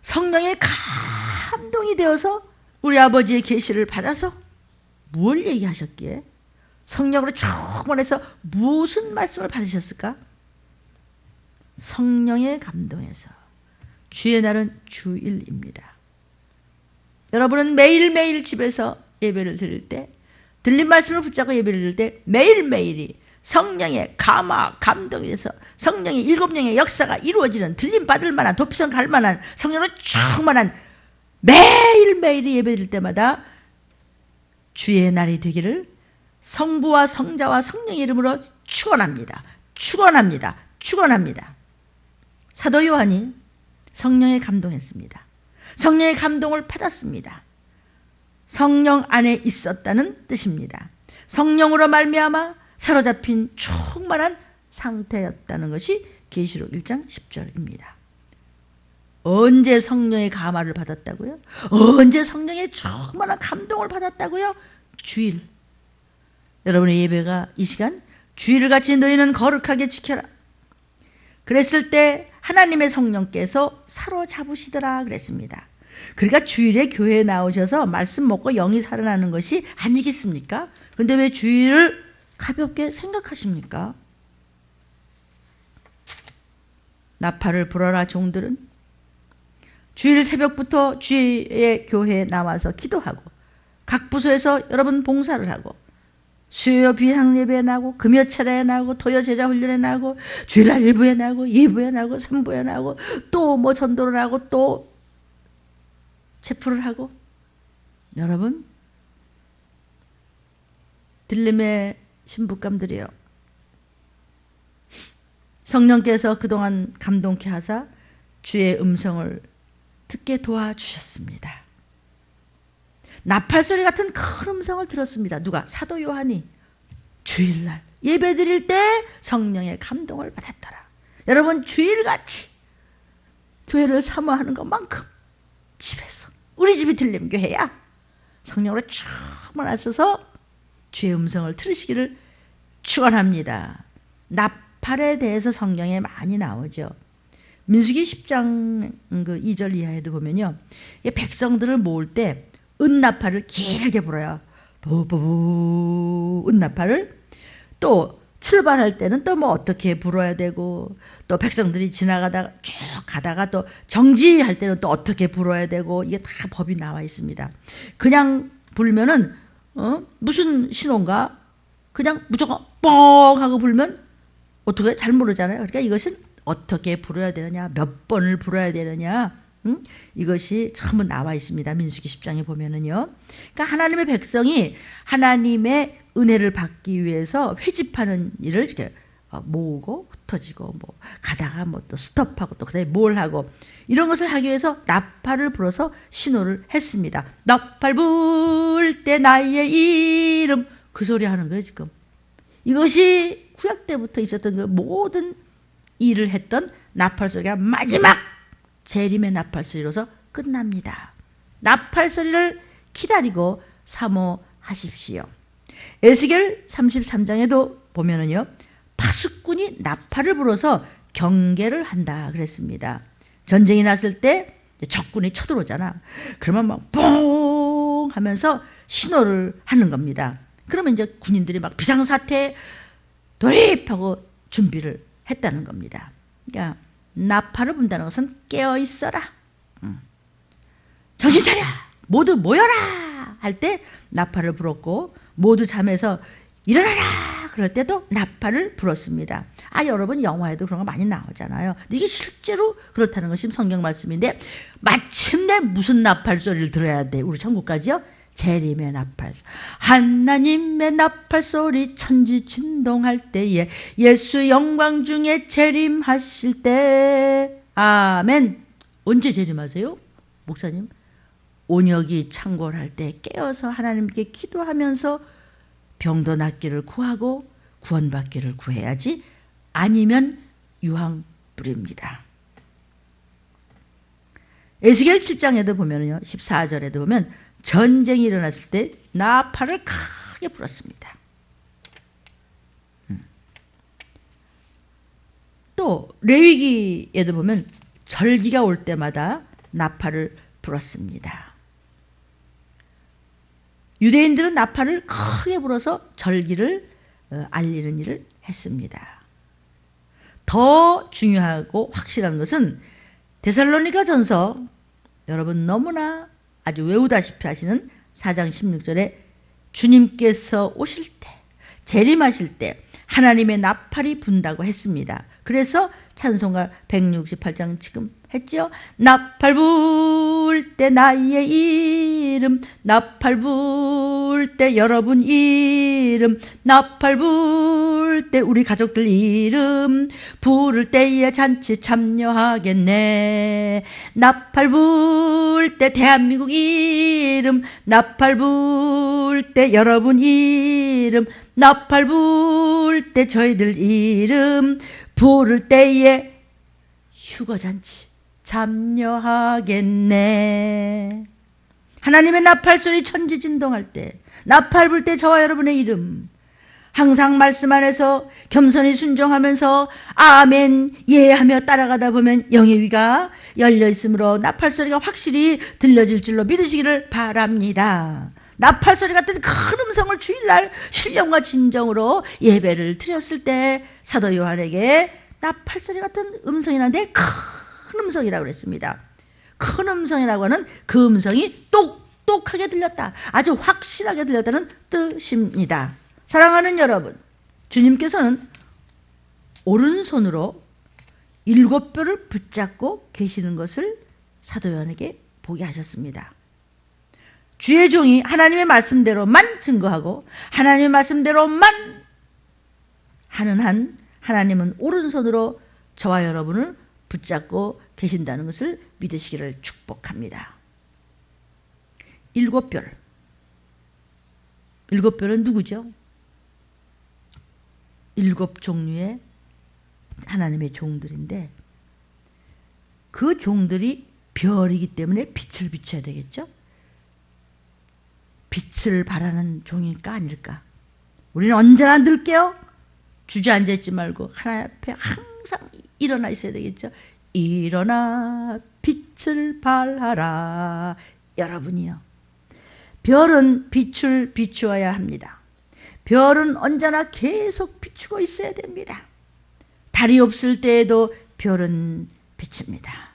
성령의 감동이 되어서 우리 아버지의 계시를 받아서 무엇을 얘기하셨기에 성령으로 충만해서 무슨 말씀을 받으셨을까? 성령의 감동에서. 주의 날은 주일입니다. 여러분은 매일매일 집에서 예배를 드릴 때, 들린 말씀을 붙잡고 예배를 드릴 때 매일매일이 성령의 감동이 돼서 성령의 일곱령의 역사가 이루어지는, 들림 받을 만한, 도피성 갈 만한, 성령으로 충만한 매일매일이 예배 드릴 때마다 주의 날이 되기를 성부와 성자와 성령의 이름으로 축원합니다. 축원합니다. 축원합니다. 사도 요한이 성령에 감동했습니다. 성령의 감동을 받았습니다. 성령 안에 있었다는 뜻입니다. 성령으로 말미암아 사로잡힌 충만한 상태였다는 것이 계시록 1장 10절입니다. 언제 성령의 감화를 받았다고요? 언제 성령의 충만한 감동을 받았다고요? 주일. 여러분의 예배가 이 시간 주일같이 너희는 거룩하게 지켜라. 그랬을 때 하나님의 성령께서 사로잡으시더라 그랬습니다. 그러니까 주일에 교회에 나오셔서 말씀 먹고 영이 살아나는 것이 아니겠습니까? 그런데 왜 주일을 가볍게 생각하십니까? 나팔을 불어라 종들은 주일 새벽부터 주의 교회에 나와서 기도하고 각 부서에서 여러분 봉사를 하고 수요 비상 예배에 나고 금요 철야에 나고 토요 제자 훈련에 나고 주일날 1부에 나고 2부에 나고 3부에 나고 또 뭐 전도를 하고 또 체포를 하고 여러분 들림의 신부감들이요. 성령께서 그동안 감동케 하사 주의 음성을 듣게 도와주셨습니다. 나팔소리 같은 큰 음성을 들었습니다. 누가? 사도 요한이 주일날 예배 드릴 때 성령의 감동을 받았더라. 여러분 주일같이 교회를 사모하는 것만큼 집에서 우리 집이 들림교회야 성령으로 충만하셔서 주의 음성을 들으시기를 축원합니다. 나팔에 대해서 성경에 많이 나오죠. 민수기 10장 2절 이하에도 보면요, 백성들을 모을 때 은나팔을 길게 불어요. 부부부 은나팔을. 또 출발할 때는 또 뭐 어떻게 불어야 되고, 또 백성들이 지나가다가 쭉 가다가 또 정지할 때는 또 어떻게 불어야 되고, 이게 다 법이 나와 있습니다. 그냥 불면은 무슨 신호인가? 그냥 무조건 뻥 하고 불면 어떻게 잘 모르잖아요. 그러니까 이것은 어떻게 불어야 되느냐, 몇 번을 불어야 되느냐, 이것이 전부 나와 있습니다. 민수기 10장에 보면은요. 그러니까 하나님의 백성이 하나님의 은혜를 받기 위해서 회집하는 일을 이렇게 모으고 흩어지고 뭐 가다가 뭐 또 스톱하고 또 그다음에 뭘 하고 이런 것을 하기 위해서 나팔을 불어서 신호를 했습니다. 나팔 불 때 나의 이름, 그 소리 하는 거예요 지금. 이것이 구약 때부터 있었던 그 모든 일을 했던 나팔 소리가 마지막 재림의 나팔 소리로서 끝납니다. 나팔 소리를 기다리고 사모하십시오. 에스겔 33장에도 보면은요, 파수꾼이 나팔을 불어서 경계를 한다 그랬습니다. 전쟁이 났을 때 적군이 쳐들어오잖아. 그러면 막 뽕 하면서 신호를 하는 겁니다. 그러면 이제 군인들이 막 비상사태 돌입하고 준비를 했다는 겁니다. 그러니까 나팔을 분다는 것은 깨어 있어라, 정신 차려, 모두 모여라 할 때 나팔을 불었고, 모두 잠에서 일어나라 그럴 때도 나팔을 불었습니다. 여러분 영화에도 그런 거 많이 나오잖아요. 이게 실제로 그렇다는 것이 성경 말씀인데, 마침내 무슨 나팔 소리를 들어야 돼? 우리 천국까지요? 재림의 나팔, 하나님의 나팔 소리 천지 진동할 때에, 예수 영광 중에 재림하실 때. 아멘. 언제 재림하세요? 목사님, 온역이 창궐할 때 깨어서 하나님께 기도하면서 병도 낫기를 구하고 구원받기를 구해야지, 아니면 유황불입니다. 에스겔 7장에도 보면요, 14절에도 보면 전쟁이 일어났을 때 나팔을 크게 불었습니다. 또 레위기에도 보면 절기가 올 때마다 나팔을 불었습니다. 유대인들은 나팔을 크게 불어서 절기를 알리는 일을 했습니다. 더 중요하고 확실한 것은 데살로니가 전서, 여러분 너무나 아주 외우다시피 하시는 4장 16절에 주님께서 오실 때, 재림하실 때 하나님의 나팔이 분다고 했습니다. 그래서 찬송가 168장 지금 했죠. 나팔 불 때 나의 이름, 나팔 불 때 여러분 이름, 나팔 불 때 우리 가족들 이름, 부를 때에 잔치 참여하겠네. 나팔 불 때 대한민국 이름, 나팔 불 때 여러분 이름, 나팔 불 때 저희들 이름, 부를 때에 휴거잔치 참여하겠네. 하나님의 나팔 소리 천지 진동할 때, 나팔 불 때 저와 여러분의 이름, 항상 말씀 안에서 겸손히 순종하면서 아멘 예하며 따라가다 보면 영의 귀가 열려 있으므로 나팔 소리가 확실히 들려질 줄로 믿으시기를 바랍니다. 나팔 소리 같은 큰 음성을 주일날 신령과 진정으로 예배를 드렸을 때 사도 요한에게 나팔 소리 같은 음성이 나는데 큰 음성이라고 그랬습니다. 큰 음성이라고 하는 그 음성이 똑 똑똑하게 들렸다, 아주 확실하게 들렸다는 뜻입니다. 사랑하는 여러분, 주님께서는 오른손으로 7뼈를 붙잡고 계시는 것을 사도 요한에게 보게 하셨습니다. 주의 종이 하나님의 말씀대로만 증거하고 하나님의 말씀대로만 하는 한 하나님은 오른손으로 저와 여러분을 붙잡고 계신다는 것을 믿으시기를 축복합니다. 7뼈. 7뼈는 누구죠? 7 종류의 하나님의 종들인데, 그 종들이 별이기 때문에 빛을 비춰야 되겠죠? 빛을 발하는 종일까 아닐까? 우리는 언제나 늘게요. 주저앉아 있지 말고 하나님 앞에 항상 일어나 있어야 되겠죠? 일어나 빛을 발하라. 여러분이요, 별은 빛을 비추어야 합니다. 별은 언제나 계속 비추고 있어야 됩니다. 달이 없을 때에도 별은 비칩니다.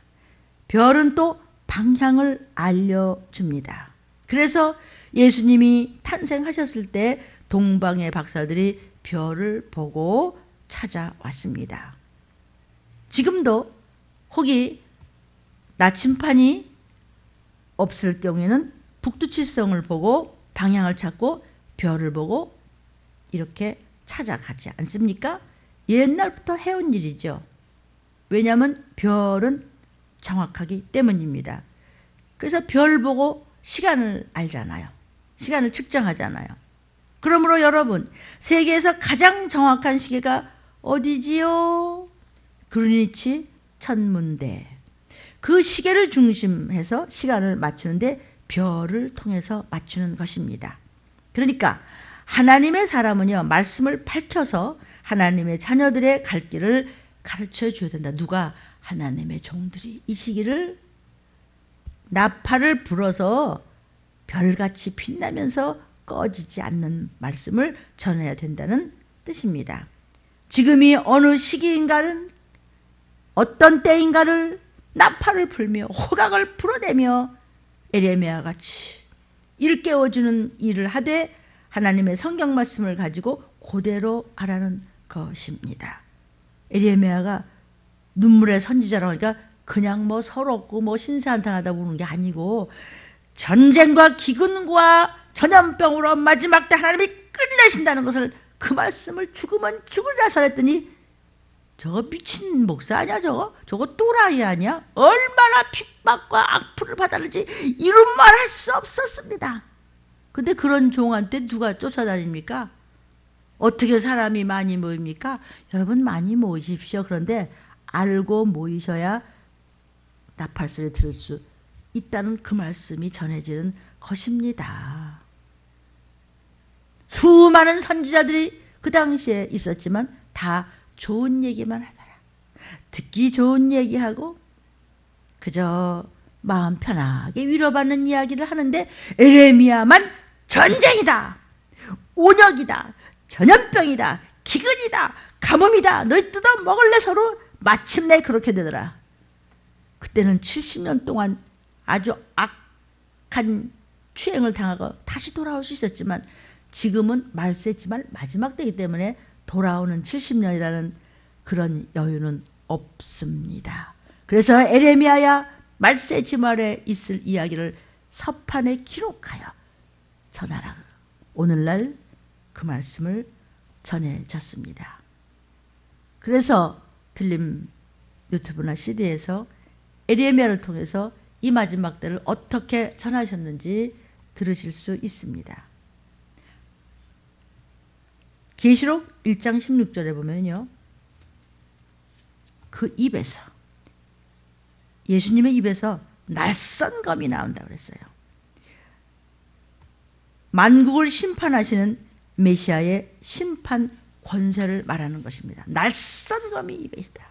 별은 또 방향을 알려줍니다. 그래서 예수님이 탄생하셨을 때 동방의 박사들이 별을 보고 찾아왔습니다. 지금도 혹이 나침판이 없을 경우에는 북두칠성을 보고 방향을 찾고 별을 보고 이렇게 찾아가지 않습니까? 옛날부터 해온 일이죠. 왜냐하면 별은 정확하기 때문입니다. 그래서 별 보고 시간을 알잖아요. 시간을 측정하잖아요. 그러므로 여러분, 세계에서 가장 정확한 시계가 어디지요? 그리니치 천문대. 그 시계를 중심해서 시간을 맞추는데 별을 통해서 맞추는 것입니다. 그러니까 하나님의 사람은요, 말씀을 밝혀서 하나님의 자녀들의 갈 길을 가르쳐 줘야 된다. 누가? 하나님의 종들이 이 시기를 나팔을 불어서 별같이 빛나면서 꺼지지 않는 말씀을 전해야 된다는 뜻입니다. 지금이 어느 시기인가를, 어떤 때인가를 나팔을 불며 호각을 불어대며 에레미야 같이 일깨워주는 일을 하되 하나님의 성경 말씀을 가지고 그대로 하라는 것입니다. 에레미야가 눈물의 선지자라고 하니까 그냥 뭐 서럽고 뭐 신세한탄하다 보는 게 아니고, 전쟁과 기근과 전염병으로 마지막 때 하나님이 끝내신다는 것을, 그 말씀을 죽으면 죽으리라 설했더니 저거 미친 목사 아니야? 저거 또라이 아니야? 얼마나 핍박과 악플을 받았는지 이런 말 할 수 없었습니다. 근데 그런 종한테 누가 쫓아다닙니까? 어떻게 사람이 많이 모입니까? 여러분, 많이 모이십시오. 그런데 알고 모이셔야 나팔소리 들을 수 있다는 그 말씀이 전해지는 것입니다. 수많은 선지자들이 그 당시에 있었지만 다 좋은 얘기만 하더라. 듣기 좋은 얘기하고 그저 마음 편하게 위로받는 이야기를 하는데, 에레미야만 전쟁이다, 온역이다, 전염병이다, 기근이다, 가뭄이다, 너희 뜯어 먹을래 서로 마침내 그렇게 되더라. 그때는 70년 동안 아주 악한 추행을 당하고 다시 돌아올 수 있었지만, 지금은 말세지만 마지막 때이기 때문에 돌아오는 70년이라는 그런 여유는 없습니다. 그래서 에레미야야, 말세지말에 있을 이야기를 서판에 기록하여 전하라. 오늘날 그 말씀을 전해졌습니다. 그래서 들림 유튜브나 CD에서 에레미야를 통해서 이 마지막 때를 어떻게 전하셨는지 들으실 수 있습니다. 계시록 1장 16절에 보면요, 그 입에서, 예수님의 입에서 낯선 검이 나온다고 그랬어요. 만국을 심판하시는 메시아의 심판 권세를 말하는 것입니다. 낯선 검이 입에 있다.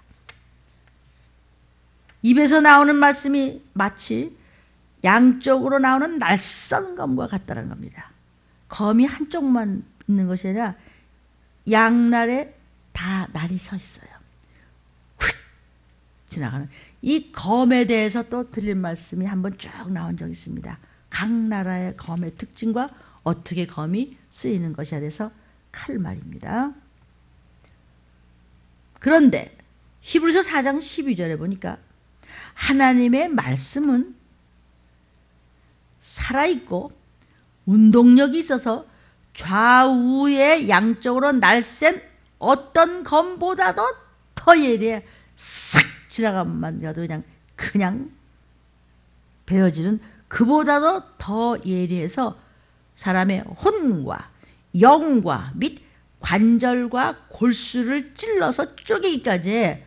입에서 나오는 말씀이 마치 양쪽으로 나오는 낯선 검과 같다는 겁니다. 검이 한쪽만 있는 것이 아니라 양날에 다 날이 서 있어요. 휙 지나가는 이 검에 대해서 또 드린 말씀이 한번 쭉 나온 적이 있습니다. 각 나라의 검의 특징과 어떻게 검이 쓰이는 것에 대해서 칼말입니다. 그런데 히브리서 4장 12절에 보니까 하나님의 말씀은 살아있고 운동력이 있어서 좌우에 양쪽으로 날쌘 어떤 검보다도 더 예리해. 싹 지나가만 가도 그냥 베어지는 그보다도 더 예리해서 사람의 혼과 영과 및 관절과 골수를 찔러서 쪼개기까지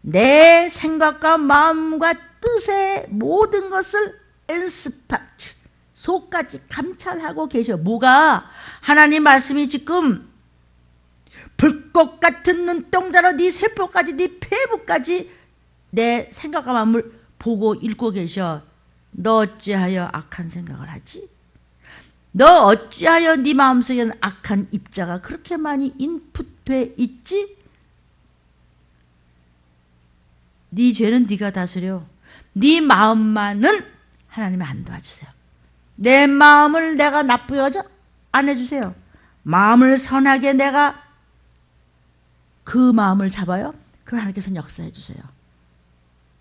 내 생각과 마음과 뜻의 모든 것을 엔스파트 속까지 감찰하고 계셔. 뭐가? 하나님 말씀이 지금 불꽃 같은 눈동자로 네 세포까지 네 폐부까지 내 생각과 마음을 보고 읽고 계셔. 너 어찌하여 악한 생각을 하지? 너 어찌하여 네 마음속에는 악한 입자가 그렇게 많이 인풋돼 있지? 네 죄는 네가 다스려. 네 마음만은 하나님이 안 도와주세요. 내 마음을 내가 나쁘게 하자 안 해주세요. 마음을 선하게 내가 그 마음을 잡아요. 그럼 하나님께서는 역사해 주세요.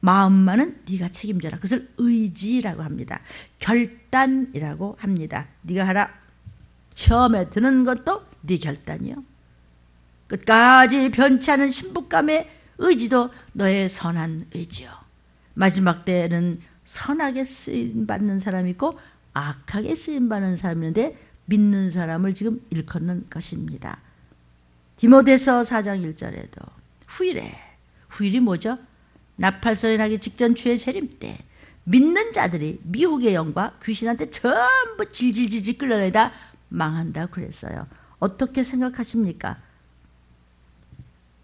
마음만은 네가 책임져라. 그것을 의지라고 합니다. 결단이라고 합니다. 네가 하라. 시험에 드는 것도 네 결단이요. 끝까지 변치 않은 신부감의 의지도 너의 선한 의지요. 마지막 때에는 선하게 쓰임받는 사람이 있고 악하게 쓰임받는 사람이 있는데 믿는 사람을 지금 일컫는 것입니다. 디모데서 4장 1절에도 후일이 뭐죠? 나팔소리 나기 직전 주의 재림 때 믿는 자들이 미혹의 영과 귀신한테 전부 질질질질 끌려다니다 망한다 그랬어요. 어떻게 생각하십니까?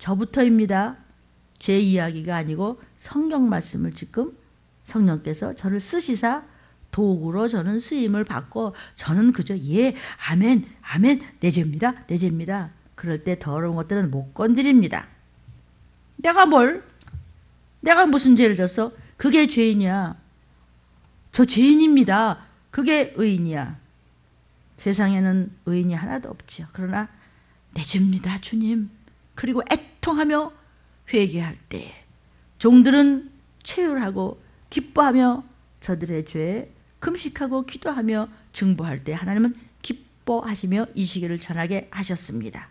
저부터입니다. 제 이야기가 아니고 성경 말씀을 지금 성령께서 저를 쓰시사 도구로 저는 쓰임을 받고 저는 그저 예 아멘 아멘 내 죄입니다 내 죄입니다. 그럴 때 더러운 것들은 못 건드립니다. 내가 무슨 죄를 졌어? 그게 죄인이야. 저 죄인입니다. 그게 의인이야. 세상에는 의인이 하나도 없죠. 그러나 내 죄입니다 주님. 그리고 애통하며 회개할 때 종들은 최율하고 기뻐하며 저들의 죄에 금식하고 기도하며 증보할 때 하나님은 기뻐하시며 이 시기를 전하게 하셨습니다.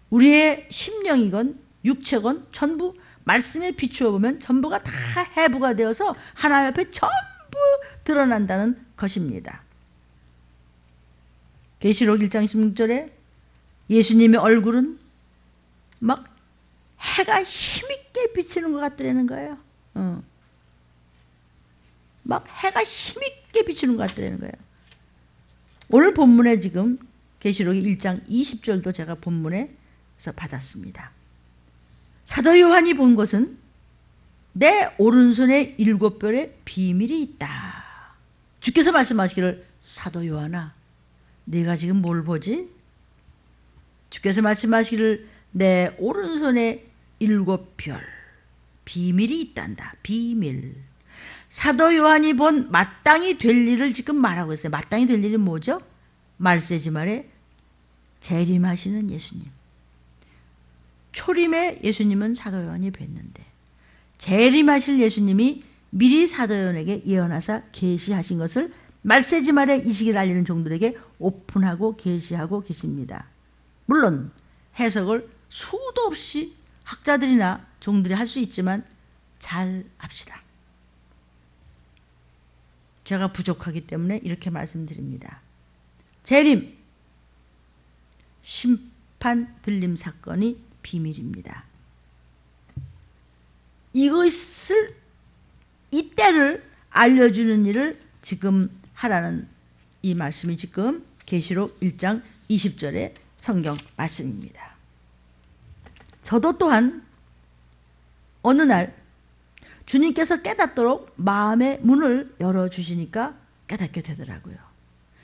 우리의 심령이건 육체건 전부 말씀에 비추어 보면 전부가 다 해부가 되어서 하나님 앞에 전부 드러난다는 것입니다. 계시록 1장 16절에 예수님의 얼굴은 막 해가 힘있게 비치는 것 같더라는 거예요. 막 해가 힘있게 비치는 것 같더라는 거예요. 오늘 본문에 지금 계시록 1장 20절도 제가 본문에서 받았습니다. 사도 요한이 본 것은 내 오른손에 7별의 비밀이 있다. 주께서 말씀하시기를 사도 요한아 네가 지금 뭘 보지? 주께서 말씀하시기를 내 오른손에 7별 비밀이 있단다. 비밀. 사도 요한이 본 마땅히 될 일을 지금 말하고 있어요. 마땅히 될 일이 뭐죠? 말세지 말에 재림하시는 예수님. 초림에 예수님은 사도 요한이 뵀는데 재림하실 예수님이 미리 사도 요한에게 예언하사 계시하신 것을 말세지 말에 이 시기를 알리는 종들에게 오픈하고 계시하고 계십니다. 물론 해석을 수도 없이 학자들이나 종들이 할 수 있지만 잘 압시다. 제가 부족하기 때문에 이렇게 말씀드립니다. 재림, 심판, 들림 사건이 비밀입니다. 이것을 이때를 알려주는 일을 지금 하라는 이 말씀이 지금 계시록 1장 20절의 성경 말씀입니다. 저도 또한 어느 날 주님께서 깨닫도록 마음의 문을 열어주시니까 깨닫게 되더라고요.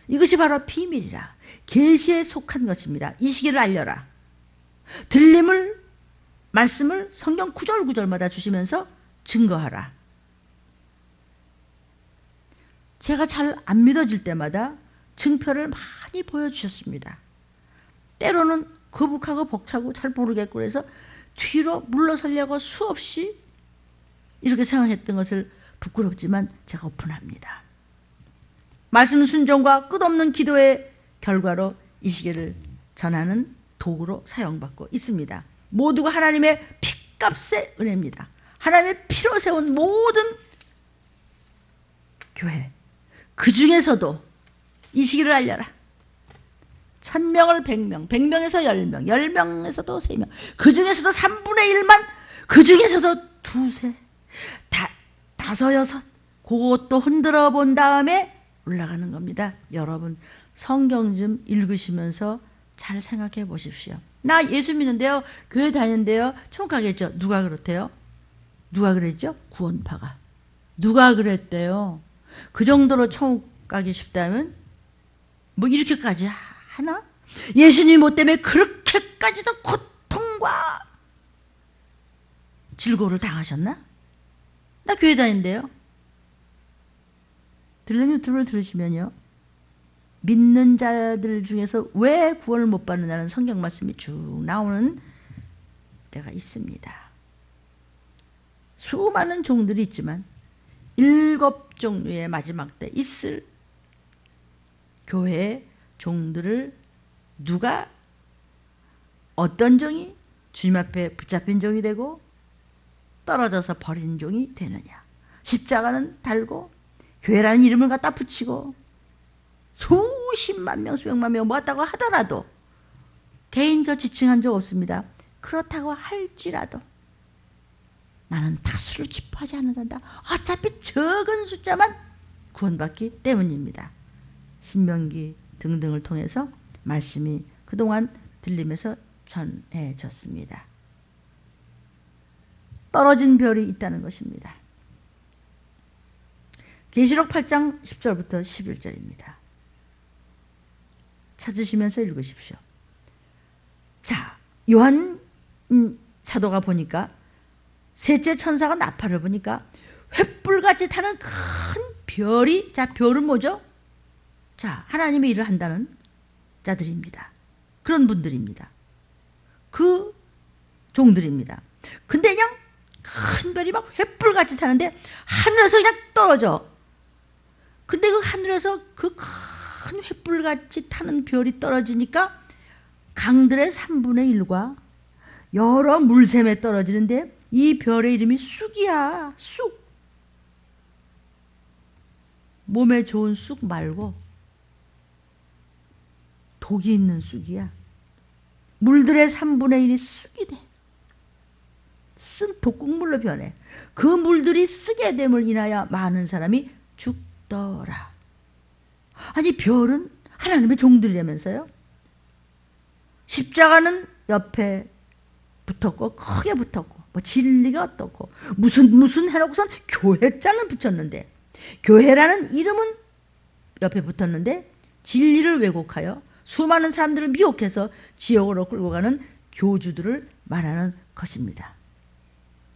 이것이 바로 비밀이라 계시에 속한 것입니다. 이 시기를 알려라. 들림을 말씀을 성경 구절구절마다 주시면서 증거하라. 제가 잘 안 믿어질 때마다 증표를 많이 보여주셨습니다. 때로는 거북하고 벅차고 잘 모르겠고 그래서 뒤로 물러서려고 수없이 이렇게 생각했던 것을 부끄럽지만 제가 오픈합니다. 말씀 순종과 끝없는 기도의 결과로 이 시계를 전하는 도구로 사용받고 있습니다. 모두가 하나님의 피값의 은혜입니다. 하나님의 피로 세운 모든 교회, 그 중에서도 이 시기를 알려라. 1000명을 100명, 100명에서 10명, 10명에서도 3명, 그 중에서도 3분의 1만, 그 중에서도 두세, 다섯, 여섯, 그것도 흔들어 본 다음에 올라가는 겁니다. 여러분, 성경 좀 읽으시면서 잘 생각해 보십시오. 나 예수 믿는데요, 교회 다니는데요, 천국 가겠죠. 누가 그렇대요? 누가 그랬죠? 구원파가. 누가 그랬대요? 그 정도로 천국 가기 쉽다면 뭐 이렇게까지 하나? 예수님 못 때문에 그렇게까지도 고통과 질고를 당하셨나? 나 교회 다니는데요. 들리는 유튜브를 들으시면요, 믿는 자들 중에서 왜 구원을 못 받느냐는 성경 말씀이 쭉 나오는 때가 있습니다. 수많은 종들이 있지만 7 종류의 마지막 때 있을 교회의 종들을 누가, 어떤 종이 주님 앞에 붙잡힌 종이 되고 떨어져서 버린 종이 되느냐. 십자가는 달고 교회라는 이름을 갖다 붙이고 수십만 명 수백만 명 모았다고 하더라도 개인적 지칭한 적 없습니다. 그렇다고 할지라도 나는 다수를 기뻐하지 않는다. 어차피 적은 숫자만 구원받기 때문입니다. 신명기 등등을 통해서 말씀이 그동안 들리면서 전해졌습니다. 떨어진 별이 있다는 것입니다. 계시록 8장 10절부터 11절입니다. 찾으시면서 읽으십시오. 자, 요한 사도가 보니까 셋째 천사가 나팔을 보니까 횃불같이 타는 큰 별이, 자, 별은 뭐죠? 자, 하나님의 일을 한다는 자들입니다. 그런 분들입니다. 그 종들입니다. 근데 그냥 큰 별이 막 횃불같이 타는데 하늘에서 그냥 떨어져. 근데 그 하늘에서 그 큰 횃불같이 타는 별이 떨어지니까 강들의 3분의 1과 여러 물샘에 떨어지는데 이 별의 이름이 쑥이야. 쑥. 몸에 좋은 쑥 말고 독이 있는 쑥이야. 물들의 3분의 1이 쑥이 돼. 쓴 독국물로 변해. 그 물들이 쓰게 됨을 인하여 많은 사람이 죽더라. 아니, 별은 하나님의 종들이라면서요? 십자가는 옆에 붙었고 크게 붙었고 뭐 진리가 어떻고 무슨 해놓고선 교회자는 붙였는데, 교회라는 이름은 옆에 붙었는데 진리를 왜곡하여 수많은 사람들을 미혹해서 지옥으로 끌고 가는 교주들을 말하는 것입니다.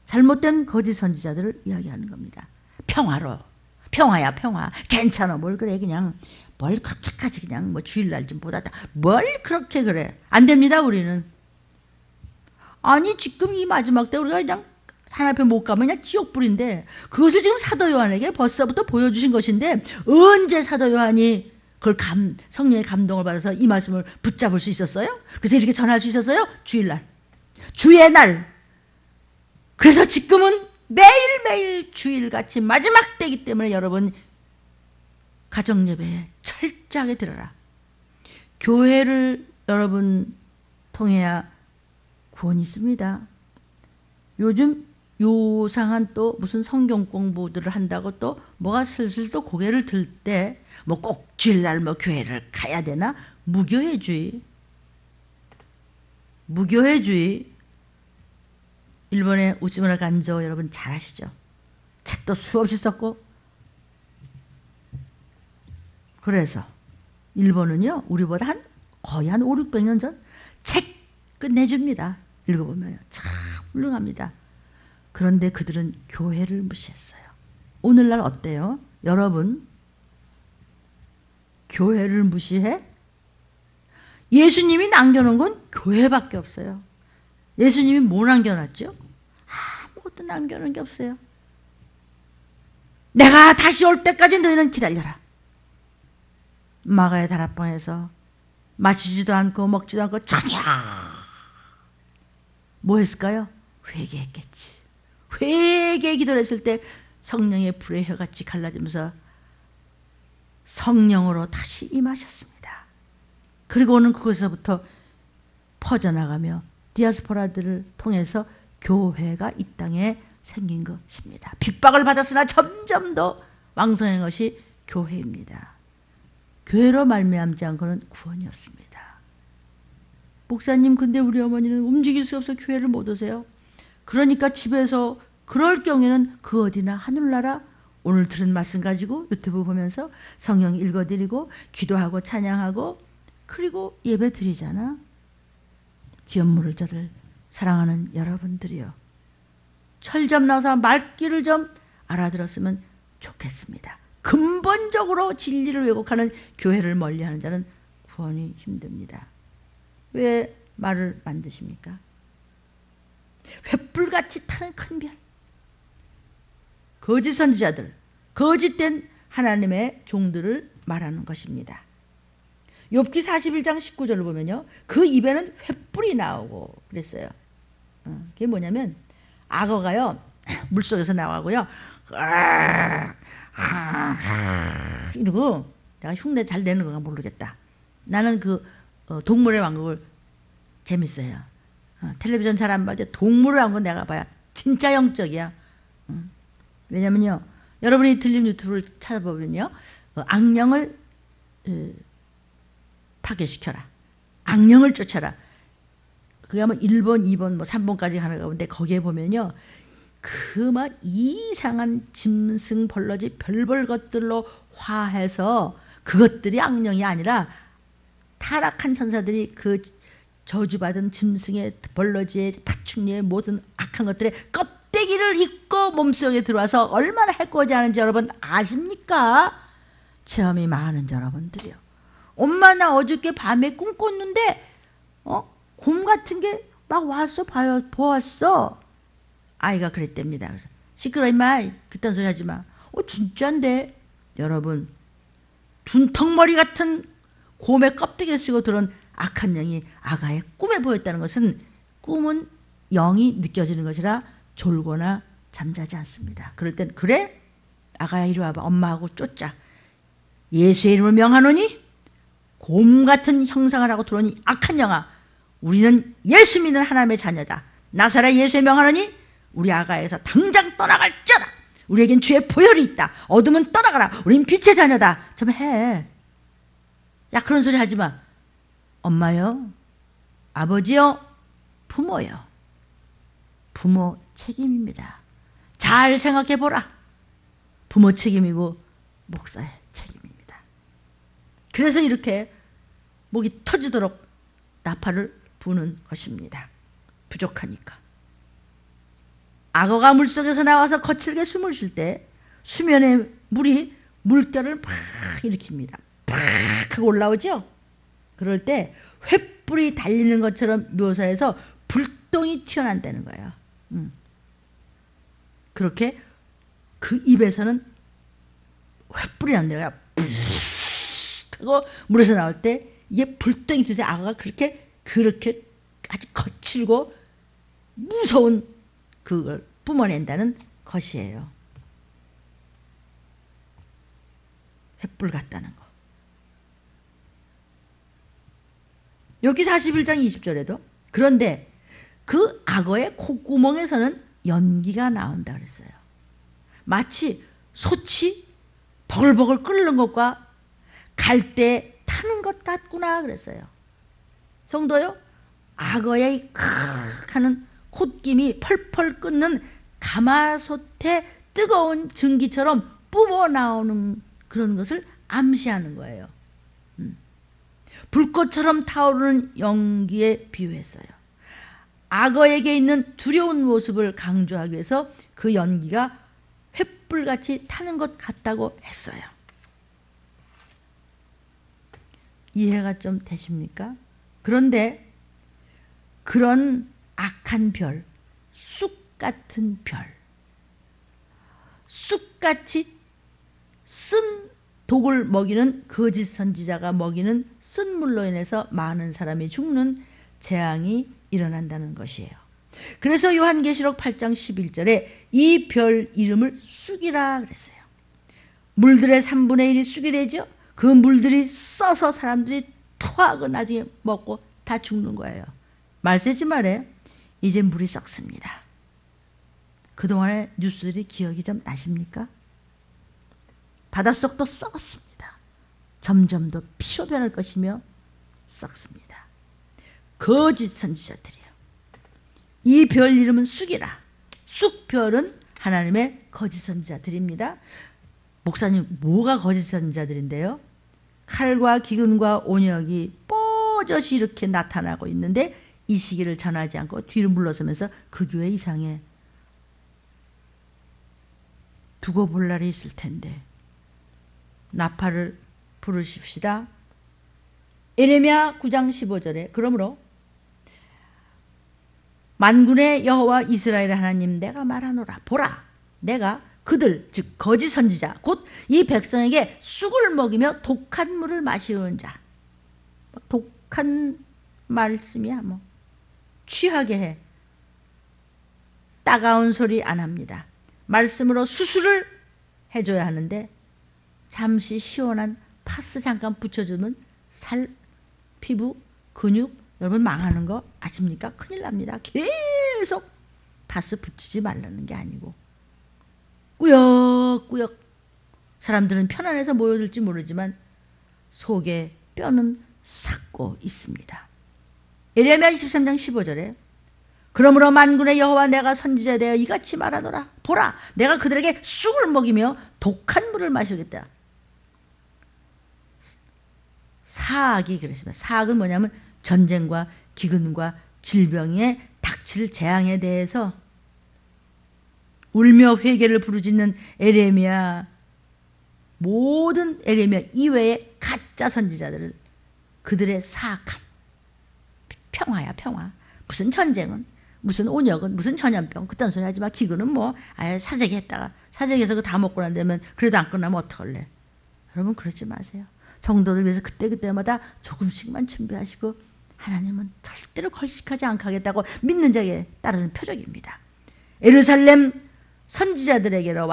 잘못된 거짓 선지자들을 이야기하는 겁니다. 평화로, 평화야 평화, 괜찮아, 뭘 그래, 그냥 뭘 그렇게까지 그냥 뭐 주일날 좀 보다 뭘 그렇게 그래. 안 됩니다. 우리는. 아니, 지금 이 마지막 때 우리가 그냥 하나님 앞에 못 가면 그냥 지옥불인데, 그것을 지금 사도 요한에게 벌써부터 보여주신 것인데 언제 사도 요한이 그걸 성령의 감동을 받아서 이 말씀을 붙잡을 수 있었어요? 그래서 이렇게 전할 수 있었어요? 주일날, 주의 날. 그래서 지금은 매일매일 주일같이 마지막 때이기 때문에 여러분, 가정예배에 철저하게 들어라. 교회를 여러분 통해야 구원이 있습니다. 요즘 요상한 또 무슨 성경 공부들을 한다고 또 뭐가 슬슬 또 고개를 들 때 뭐 꼭 주일날 뭐 교회를 가야 되나? 무교회주의. 무교회주의. 일본의 우찌무라 간조 여러분 잘 아시죠? 책도 수없이 썼고. 그래서 일본은요, 우리보다 거의 한 5, 600년 전 책 끝내줍니다. 읽어보면 참 훌륭합니다. 그런데 그들은 교회를 무시했어요. 오늘날 어때요? 여러분, 교회를 무시해? 예수님이 남겨놓은 건 교회밖에 없어요. 예수님이 뭐 남겨놨죠? 아무것도 남겨놓은 게 없어요. 내가 다시 올 때까지 너희는 기다려라. 마가의 다락방에서 마시지도 않고 먹지도 않고 저녁 뭐 했을까요? 회개했겠지. 회개 기도를 했을 때 성령의 불의 혀같이 갈라지면서 성령으로 다시 임하셨습니다. 그리고는 그것에서부터 퍼져나가며 디아스포라들을 통해서 교회가 이 땅에 생긴 것입니다. 핍박을 받았으나 점점 더 왕성한 것이 교회입니다. 교회로 말미암지 않고는 구원이 없습니다. 목사님, 근데 우리 어머니는 움직일 수 없어 교회를 못 오세요. 그러니까 집에서 그럴 경우에는 그 어디나 하늘나라 오늘 들은 말씀 가지고 유튜브 보면서 성경 읽어드리고 기도하고 찬양하고 그리고 예배 드리잖아. 기업 물을 자들 사랑하는 여러분들이요. 철 좀 나서 말귀를 좀 알아들었으면 좋겠습니다. 근본적으로 진리를 왜곡하는 교회를 멀리하는 자는 구원이 힘듭니다. 왜 말을 만드십니까? 횃불같이 타는 큰 별, 거짓 선지자들, 거짓된 하나님의 종들을 말하는 것입니다. 욥기 41장 19절을 보면요, 그 입에는 횃불이 나오고 그랬어요. 그게 뭐냐면 악어가요 물속에서 나가고요 이러고, 내가 흉내 잘 내는 건가 모르겠다. 나는 그 동물의 왕국을 재밌어요. 텔레비전 잘 안 봐도 동물의 왕국 내가 봐야 진짜 영적이야. 왜냐면요, 여러분이 들림 유튜브를 찾아보면요, 악령을 파괴시켜라, 악령을 쫓아라. 그게 아마 1번, 2번, 뭐 3번까지 가는 가운데 거기에 보면요, 그 막 이상한 짐승, 벌러지, 별별 것들로 화해서 그것들이 악령이 아니라 타락한 천사들이 그 저주받은 짐승의, 벌러지의, 파충류의 모든 악한 것들의 껍데기를 입고 몸속에 들어와서 얼마나 해코지 하는지 여러분 아십니까? 체험이 많은 여러분들이요. 엄마 나 어저께 밤에 꿈 꿨는데 곰 같은 게 막 와서 보았어. 아이가 그랬답니다. 그래서 시끄러 임마, 그딴 소리 하지 마. 진짜인데. 여러분, 둔턱머리 같은 곰의 껍데기를 쓰고 들어온 악한 영이 아가의 꿈에 보였다는 것은, 꿈은 영이 느껴지는 것이라 졸거나 잠자지 않습니다. 그럴 땐 그래? 아가야 이리 와봐. 엄마하고 쫓자. 예수의 이름을 명하노니 곰 같은 형상을 하고 들어오니 악한 영아, 우리는 예수 믿는 하나님의 자녀다. 나사렛 예수의 명하노니 우리 아가에서 당장 떠나갈지어다. 우리에겐 주의 보혈이 있다. 어둠은 떠나가라. 우린 빛의 자녀다. 좀 해. 야, 그런 소리 하지 마. 엄마요, 아버지요, 부모요. 부모 책임입니다. 잘 생각해 보라. 부모 책임이고 목사의 책임입니다. 그래서 이렇게 목이 터지도록 나팔을 부는 것입니다. 부족하니까. 악어가 물속에서 나와서 거칠게 숨을 쉴 때 수면에 물이 물결을 막 일으킵니다. 팍 하고 올라오죠. 그럴 때 횃불이 달리는 것처럼 묘사해서 불똥이 튀어난다는 거예요. 그렇게 그 입에서는 횃불이 난다는 거야. 하고 물에서 나올 때 이게 불똥이 튀어서 악어가 그렇게 아주 거칠고 무서운 그걸 뿜어낸다는 것이에요. 횃불 같다는 거. 여기 41장 20절에도 그런데 그 악어의 콧구멍에서는 연기가 나온다 그랬어요. 마치 솥이 버글버글 끓는 것과 갈대 타는 것 같구나 그랬어요. 성도요, 악어의 크 하는 콧김이 펄펄 끓는 가마솥의 뜨거운 증기처럼 뿜어 나오는 그런 것을 암시하는 거예요. 불꽃처럼 타오르는 연기에 비유했어요. 악어에게 있는 두려운 모습을 강조하기 위해서 그 연기가 횃불같이 타는 것 같다고 했어요. 이해가 좀 되십니까? 그런데 그런 악한 별, 쑥 같은 별, 쑥같이 쓴 독을 먹이는 거짓 선지자가 먹이는 쓴 물로 인해서 많은 사람이 죽는 재앙이 일어난다는 것이에요. 그래서 요한계시록 8장 11절에 이 별 이름을 쑥이라 그랬어요. 물들의 3분의 1이 쑥이 되죠. 그 물들이 써서 사람들이 토하고 나중에 먹고 다 죽는 거예요. 말세지 말에 이제 물이 썩습니다. 그동안의 뉴스들이 기억이 좀 나십니까? 바닷속도 썩었습니다. 점점 더 피로 변할 것이며 썩습니다. 거짓 선지자들이요. 이 별 이름은 쑥이라. 쑥별은 하나님의 거짓 선지자들입니다. 목사님, 뭐가 거짓 선지자들인데요? 칼과 기근과 온역이 뽀젓이 이렇게 나타나고 있는데 이 시기를 전하지 않고 뒤로 물러서면서 그 교회 이상해. 두고 볼 날이 있을 텐데 나팔을 부르십시다. 에레미야 9장 15절에 그러므로 만군의 여호와 이스라엘 하나님 내가 말하노라. 보라, 내가 그들 즉 거짓 선지자 곧 이 백성에게 쑥을 먹이며 독한 물을 마시는 자. 독한 말씀이야 뭐. 취하게 해. 따가운 소리 안 합니다. 말씀으로 수술을 해줘야 하는데 잠시 시원한 파스 잠깐 붙여주면 살, 피부, 근육 여러분 망하는 거 아십니까? 큰일 납니다. 계속 파스 붙이지 말라는 게 아니고 꾸역꾸역 사람들은 편안해서 모여들지 모르지만 속에 뼈는 삭고 있습니다. 에레미야 23장 15절에 그러므로 만군의 여호와 내가 선지자에 대하여 이같이 말하노라. 보라, 내가 그들에게 쑥을 먹이며 독한 물을 마시겠다. 사악이 그랬습니다. 사악은 뭐냐면 전쟁과 기근과 질병에 닥칠 재앙에 대해서 울며 회개를 부르짖는 에레미야, 모든 에레미야 이외의 가짜 선지자들을 그들의 사악함, 평화야 평화. 무슨 전쟁은, 무슨 온역은, 무슨 전염병 그딴 소리 하지 마. 기근은 뭐 아예 사재기 했다가 사재기해서 그거 다 먹고 난 다음에 그래도 안 끝나면 어떡할래. 여러분 그러지 마세요. 성도들 위해서 그때그때마다 조금씩만 준비하시고 하나님은 절대로 걸식하지 않게 하겠다고 믿는 자에 따르는 표적입니다. 예루살렘 선지자들에게로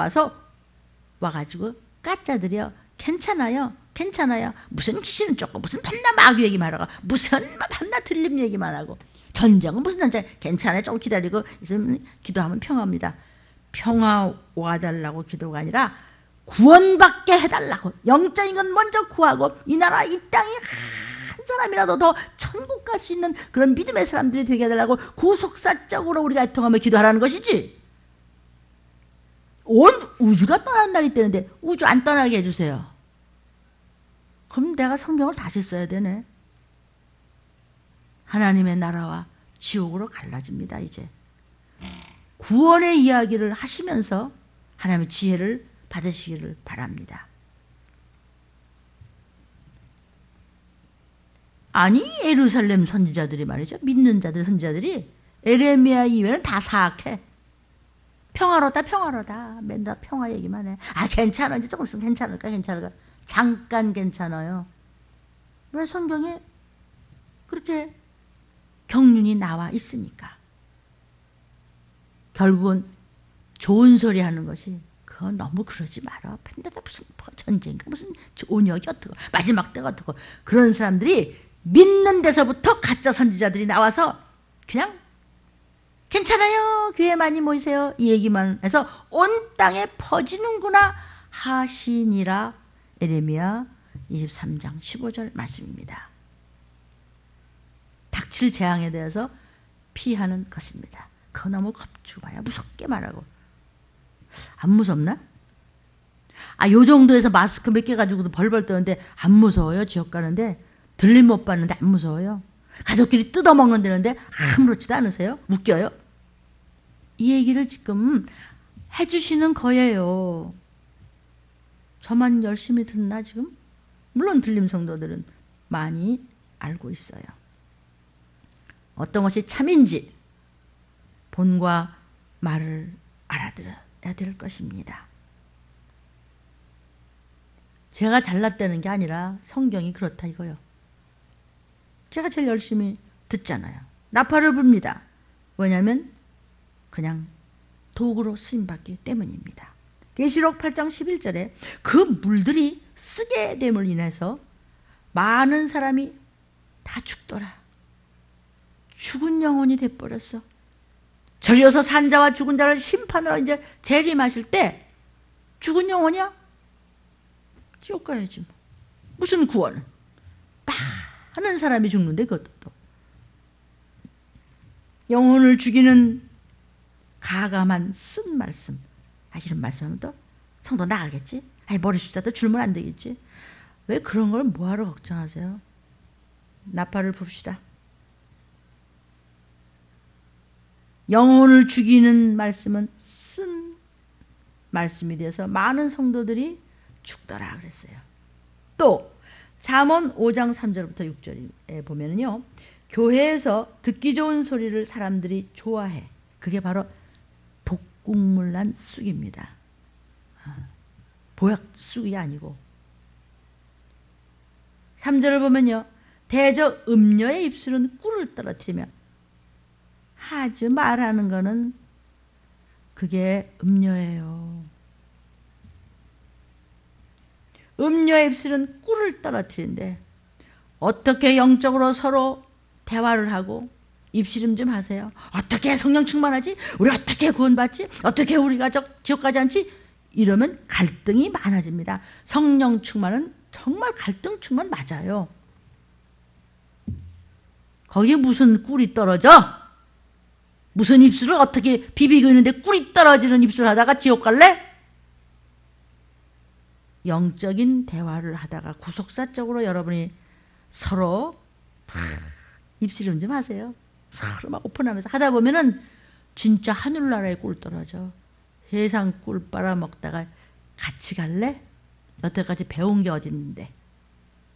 와가지고 가짜들이요. 괜찮아요. 괜찮아요. 무슨 귀신은 쫓고 무슨 밤낮 마귀 얘기만 하고 무슨 밤낮 들림 얘기만 하고 전쟁은 무슨 전쟁. 괜찮아요. 조금 기다리고 있으면 기도하면 평화입니다. 평화 와달라고 기도가 아니라 구원받게 해달라고. 영적인 건 먼저 구하고 이 나라 이 땅이 한 사람이라도 더 천국 갈 수 있는 그런 믿음의 사람들이 되게 해달라고 구속사적으로 우리가 애통하며 기도하라는 것이지. 온 우주가 떠난 날이 있다는데 우주 안 떠나게 해주세요. 그럼 내가 성경을 다시 써야 되네. 하나님의 나라와 지옥으로 갈라집니다. 이제 구원의 이야기를 하시면서 하나님의 지혜를 받으시기를 바랍니다. 아니 예루살렘 선지자들이 말이죠. 믿는 자들 선지자들이 에레미야 이외에는 다 사악해. 평화로다 평화로다. 맨날 평화 얘기만 해. 아 괜찮아. 이제 조금 있으면 괜찮을까 괜찮을까. 잠깐 괜찮아요. 왜 성경에 그렇게 경륜이 나와 있으니까. 결국은 좋은 소리 하는 것이 그건 너무 그러지 마라. 팬데다 무슨 전쟁인가 무슨 온역이 어떻고 마지막 때가 어떻고 그런 사람들이 믿는 데서부터 가짜 선지자들이 나와서 그냥 괜찮아요. 교회 많이 모이세요. 이 얘기만 해서 온 땅에 퍼지는구나 하시니라. 에레미야 23장 15절 말씀입니다. 닥칠 재앙에 대해서 피하는 것입니다. 그거 너무 겁주고 봐야 무섭게 말하고. 안 무섭나? 아, 요 정도에서 마스크 몇 개 가지고도 벌벌 떠는데 안 무서워요? 지옥 가는데 들림 못 받는데 안 무서워요? 가족끼리 뜯어먹는다는데 아무렇지도 않으세요? 웃겨요? 이 얘기를 지금 해주시는 거예요. 저만 열심히 듣나 지금? 물론 들림 성도들은 많이 알고 있어요. 어떤 것이 참인지 본과 말을 알아들어야 될 것입니다. 제가 잘났다는 게 아니라 성경이 그렇다 이거요. 제가 제일 열심히 듣잖아요. 나팔을 붑니다. 왜냐하면 그냥 도구로 쓰임받기 때문입니다. 계시록 8장 11절에 그 물들이 쓰게 됨을 인해서 많은 사람이 다 죽더라. 죽은 영혼이 돼버렸어. 절여서 산 자와 죽은 자를 심판하러 이제 재림하실 때 죽은 영혼이야? 지옥 가야지 뭐. 무슨 구원은? 많은 사람이 죽는데 그것도 영혼을 죽이는 가감한 쓴 말씀. 이런 말씀하면 또 성도 나가겠지? 머리 숫자도 줄면 안 되겠지? 왜 그런 걸 뭐하러 걱정하세요? 나팔을 붑시다. 영혼을 죽이는 말씀은 쓴 말씀이 돼서 많은 성도들이 죽더라 그랬어요. 또 잠언 5장 3절부터 6절에 보면은요, 교회에서 듣기 좋은 소리를 사람들이 좋아해. 그게 바로 독국물 난 쑥입니다. 보약 쑥이 아니고. 3절을 보면요, 대저 음녀의 입술은 꿀을 떨어뜨리며, 아주 말하는 거는 그게 음녀예요. 음녀의 입술은 꿀을 떨어뜨리는데 어떻게 영적으로 서로 대화를 하고 입씨름 좀 하세요. 어떻게 성령 충만하지? 우리 어떻게 구원받지? 어떻게 우리가 지옥 가지 않지? 이러면 갈등이 많아집니다. 성령 충만은 정말 갈등 충만 맞아요. 거기에 무슨 꿀이 떨어져? 무슨 입술을 어떻게 비비고 있는데 꿀이 떨어지는 입술 하다가 지옥 갈래? 영적인 대화를 하다가 구속사적으로 여러분이 서로 입씨름 좀 하세요. 서로 막 오픈하면서 하다 보면은 진짜 하늘나라에 꿀 떨어져. 세상 꿀 빨아먹다가 같이 갈래? 여태까지 배운 게 어디 있는데.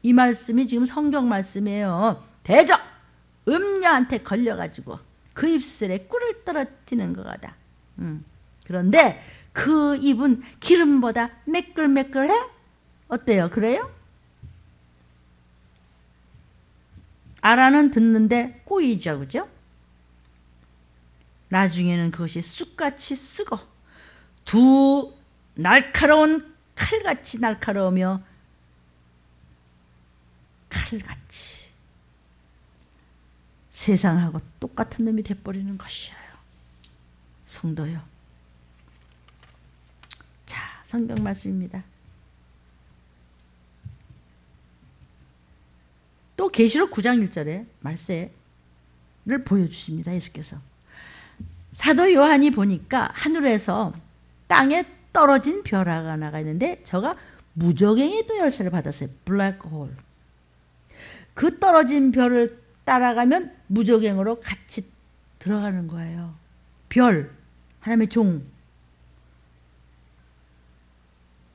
이 말씀이 지금 성경 말씀이에요. 대적 음녀한테 걸려가지고 그 입술에 꿀을 떨어뜨리는 거다. 그런데 그 입은 기름보다 매끌매끌해? 어때요? 그래요? 알아는 듣는데 꼬이죠, 그죠? 나중에는 그것이 쑥같이 쓰고 두 날카로운 칼같이 날카로우며 칼같이 세상하고 똑같은 놈이 돼버리는 것이에요. 성도요. 자, 성경 말씀입니다. 또 계시록 9장 1절에 말세를 보여주십니다. 예수께서. 사도 요한이 보니까 하늘에서 땅에 떨어진 별 하나가 있는데 저가 무적행이 또 열쇠를 받았어요. 블랙홀. 그 떨어진 별을 따라가면 무적행으로 같이 들어가는 거예요. 별, 하나님의 종.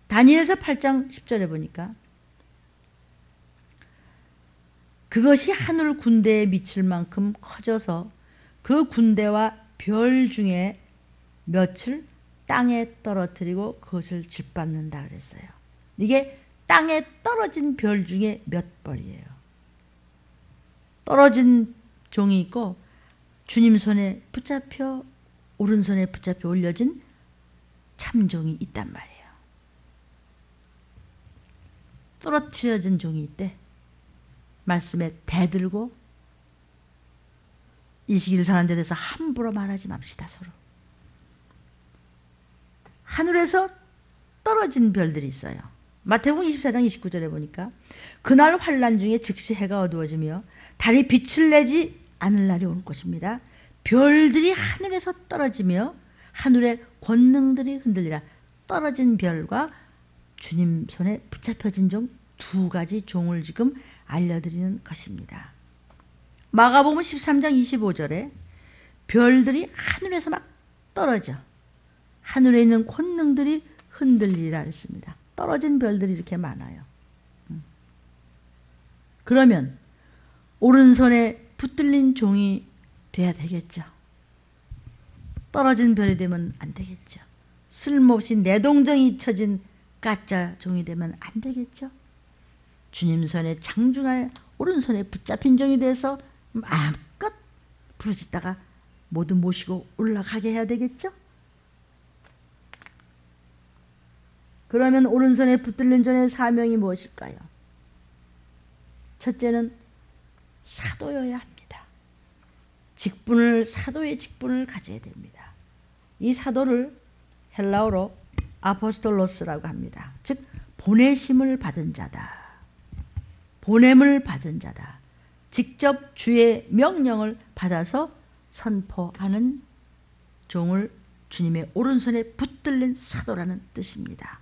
다니엘서 8장 10절에 보니까 그것이 하늘 군대에 미칠 만큼 커져서 그 군대와 별 중에 몇을 땅에 떨어뜨리고 그것을 짓밟는다 그랬어요. 이게 땅에 떨어진 별 중에 몇 벌이에요. 떨어진 종이 있고 주님 손에 붙잡혀 오른손에 붙잡혀 올려진 참종이 있단 말이에요. 떨어뜨려진 종이 있대. 말씀에 대들고 이 시기를 사는 데 대해서 함부로 말하지 맙시다. 서로. 하늘에서 떨어진 별들이 있어요. 마태복음 24장 29절에 보니까 그날 환난 중에 즉시 해가 어두워지며 달이 빛을 내지 않을 날이 올 것입니다. 별들이 하늘에서 떨어지며 하늘의 권능들이 흔들리라. 떨어진 별과 주님 손에 붙잡혀진 종, 두 가지 종을 지금 알려드리는 것입니다. 마가복음 13장 25절에 별들이 하늘에서 막 떨어져 하늘에 있는 권능들이 흔들리라 했습니다. 떨어진 별들이 이렇게 많아요. 그러면 오른손에 붙들린 종이 돼야 되겠죠. 떨어진 별이 되면 안 되겠죠. 쓸모없이 내동정이 잊혀진 가짜 종이 되면 안 되겠죠. 주님 손에 장중하여 오른손에 붙잡힌 종이 돼서 마음껏 부르짖다가 모두 모시고 올라가게 해야 되겠죠. 그러면 오른손에 붙들린 종의 사명이 무엇일까요? 첫째는 사도여야 합니다. 사도의 직분을 가져야 됩니다. 이 사도를 헬라어로 아포스톨로스라고 합니다. 즉 보내심을 받은 자다. 보냄을 받은 자다. 직접 주의 명령을 받아서 선포하는 종을 주님의 오른손에 붙들린 사도라는 뜻입니다.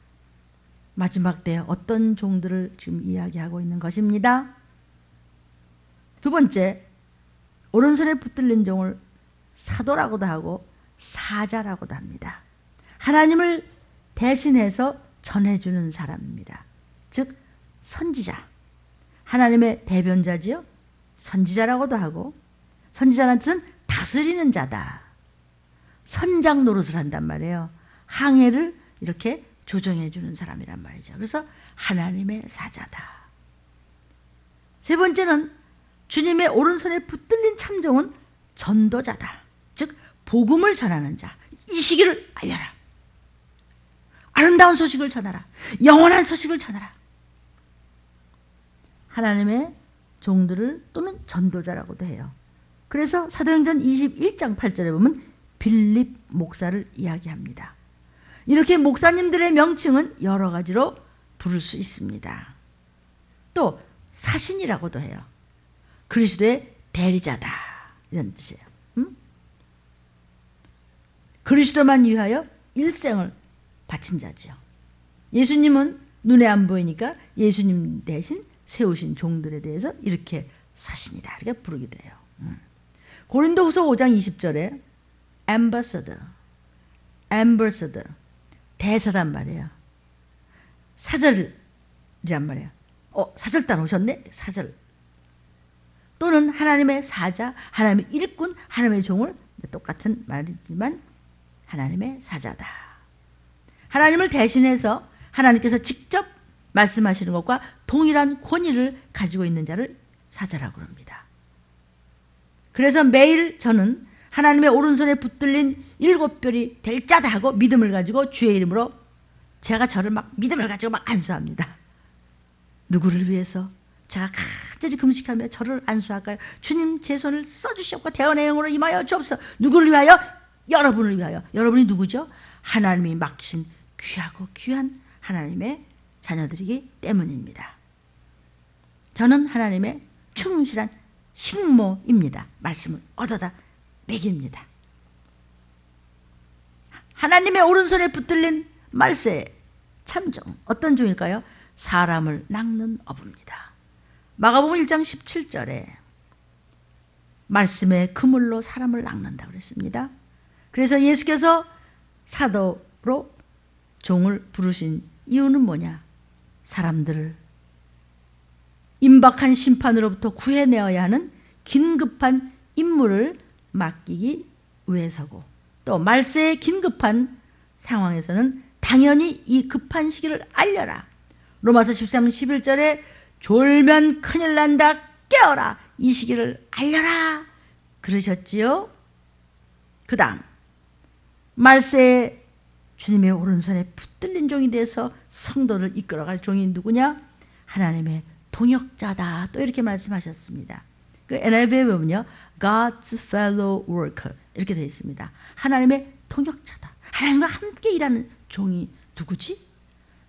마지막 때에 어떤 종들을 지금 이야기하고 있는 것입니다. 두 번째, 오른손에 붙들린 종을 사도라고도 하고 사자라고도 합니다. 하나님을 대신해서 전해주는 사람입니다. 즉 선지자, 하나님의 대변자지요. 선지자라고도 하고, 선지자라는 뜻은 다스리는 자다. 선장 노릇을 한단 말이에요. 항해를 이렇게 조정해 주는 사람이란 말이죠. 그래서 하나님의 사자다. 세 번째는 주님의 오른손에 붙들린 참종은 전도자다. 즉 복음을 전하는 자. 이 시기를 알려라. 아름다운 소식을 전하라. 영원한 소식을 전하라. 하나님의 종들을 또는 전도자라고도 해요. 그래서 사도행전 21장 8절에 보면 빌립 목사를 이야기합니다. 이렇게 목사님들의 명칭은 여러 가지로 부를 수 있습니다. 또 사신이라고도 해요. 그리스도의 대리자다 이런 뜻이에요. 그리스도만 위하여 일생을 바친 자지요. 예수님은 눈에 안 보이니까 예수님 대신 세우신 종들에 대해서 이렇게 사신이다 이렇게 부르기도 해요. 고린도후서 5장 20절에 ambassador 대사단 말이에요. 사절이란 말이에요. 사절단 오셨네? 사절. 또는 하나님의 사자, 하나님의 일꾼, 하나님의 종을 똑같은 말이지만 하나님의 사자다. 하나님을 대신해서 하나님께서 직접 말씀하시는 것과 동일한 권위를 가지고 있는 자를 사자라고 합니다. 그래서 매일 저는 하나님의 오른손에 붙들린 7별이 될 자다 하고 믿음을 가지고 주의 이름으로 제가 저를 믿음을 가지고 안수합니다. 누구를 위해서? 제가 간절히 금식하며 저를 안수할까요? 주님 제 손을 써주시옵고 대언의 영으로 임하여 주옵소서. 누구를 위하여? 여러분을 위하여. 여러분이 누구죠? 하나님이 맡기신 귀하고 귀한 하나님의 자녀들이기 때문입니다. 저는 하나님의 충실한 식모입니다. 말씀을 얻어다 먹입니다. 하나님의 오른손에 붙들린 말세 참종 어떤 종일까요? 사람을 낚는 어부입니다. 마가복음 1장 17절에 말씀의 그물로 사람을 낚는다고 그랬습니다. 그래서 예수께서 사도로 종을 부르신 이유는 뭐냐? 사람들을 임박한 심판으로부터 구해내어야 하는 긴급한 임무를 맡기기 위해서고, 또 말세의 긴급한 상황에서는 당연히 이 급한 시기를 알려라. 로마서 13장 11절에 졸면 큰일 난다 깨어라 이 시기를 알려라 그러셨지요. 그 다음 말세에 주님의 오른손에 붙들린 종이 돼서 성도를 이끌어갈 종이 누구냐? 하나님의 동역자다. 또 이렇게 말씀하셨습니다. 그 NIV에 보면요, God's fellow worker 이렇게 되어 있습니다. 하나님의 동역자다. 하나님과 함께 일하는 종이 누구지?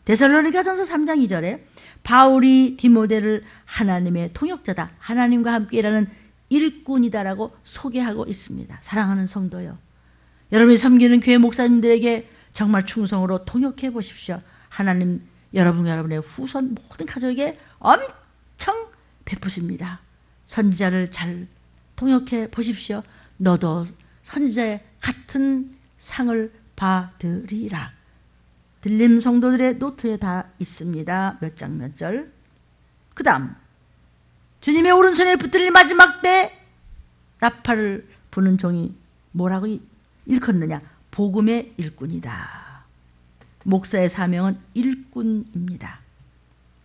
데살로니가전서 3장 2절에 바울이 디모데를 하나님의 동역자다, 하나님과 함께 일하는 일꾼이다라고 소개하고 있습니다. 사랑하는 성도요, 여러분이 섬기는 교회 목사님들에게 정말 충성으로 동역해 보십시오. 하나님 여러분의 후손 모든 가족에게 엄청 베푸십니다. 선지자를 잘 동역해 보십시오. 너도 선지자의 같은 상을 받으리라. 들림 성도들의 노트에 다 있습니다. 몇 장 몇 절. 그 다음 주님의 오른손에 붙들릴 마지막 때 나팔을 부는 종이 뭐라고 일컫느냐? 복음의 일꾼이다. 목사의 사명은 일꾼입니다.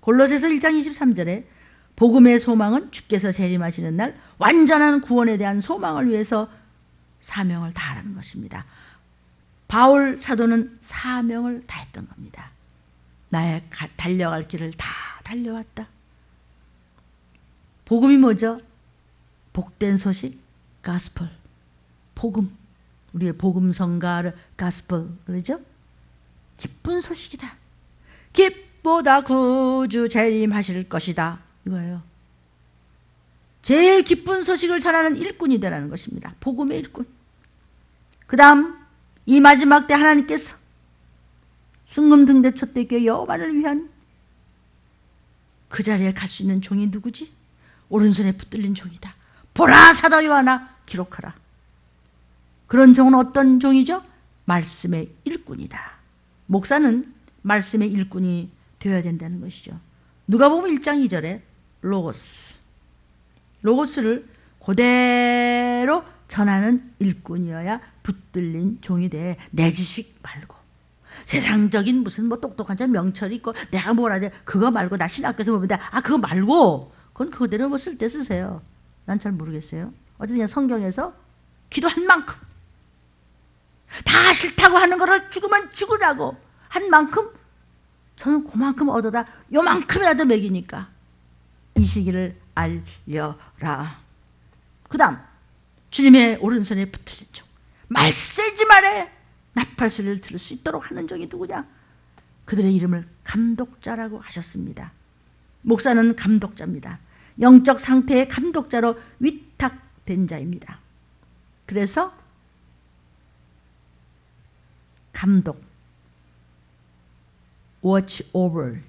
골로새서 1장 23절에 복음의 소망은 주께서 재림하시는 날 완전한 구원에 대한 소망을 위해서 사명을 다하라는 것입니다. 바울 사도는 사명을 다했던 겁니다. 나의 달려갈 길을 다 달려왔다. 복음이 뭐죠? 복된 소식, 가스펠, 복음. 우리의 복음성가를 가스펠 그러죠? 기쁜 소식이다. 기쁘다 구주 재림하실 것이다. 이거예요. 제일 기쁜 소식을 전하는 일꾼이 되라는 것입니다. 복음의 일꾼. 그 다음 이 마지막 때 하나님께서 순금 등대 촛대 교회 여호와를 위한 그 자리에 갈 수 있는 종이 누구지? 오른손에 붙들린 종이다. 보라 사도 요한아 기록하라. 그런 종은 어떤 종이죠? 말씀의 일꾼이다. 목사는 말씀의 일꾼이 되어야 된다는 것이죠. 누가복음 1장 2절에 로고스를 그대로 전하는 일꾼이어야 붙들린 종이 돼. 내 지식 말고 세상적인 무슨 뭐 똑똑한 자 명철이 있고 내가 뭐라 돼 그거 말고 나 신학교에서 보면 돼. 그거 말고 그건 그대로 뭐 쓸 때 쓰세요. 난 잘 모르겠어요. 어쨌든 그냥 성경에서 기도한 만큼 다 싫다고 하는 거를 죽으면 죽으라고 한 만큼 저는 그만큼 얻어다 요만큼이라도 먹이니까 이 시기를 알려라. 그 다음 주님의 오른손에 붙들린 종 말세지 말에 나팔 소리를 들을 수 있도록 하는 종이 누구냐? 그들의 이름을 감독자라고 하셨습니다. 목사는 감독자입니다. 영적 상태의 감독자로 위탁된 자입니다. 그래서 감독, watch over,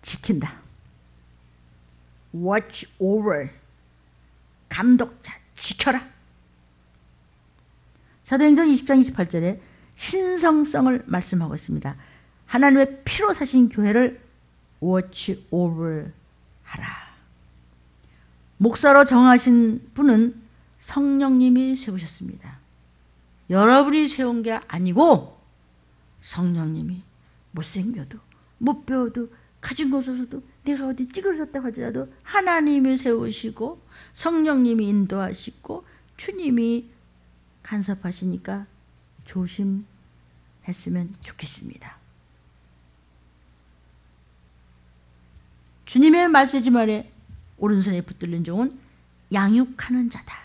지킨다. watch over, 감독자, 지켜라. 사도행전 20장 28절에 신성성을 말씀하고 있습니다. 하나님의 피로 사신 교회를 watch over 하라. 목사로 정하신 분은 성령님이 세우셨습니다. 여러분이 세운 게 아니고 성령님이 못생겨도 못 배워도 가진 것 없어도 내가 어디 찌그러졌다고 하더라도 하나님이 세우시고 성령님이 인도하시고 주님이 간섭하시니까 조심했으면 좋겠습니다. 주님의 말세지 말에 오른손에 붙들린 종은 양육하는 자다.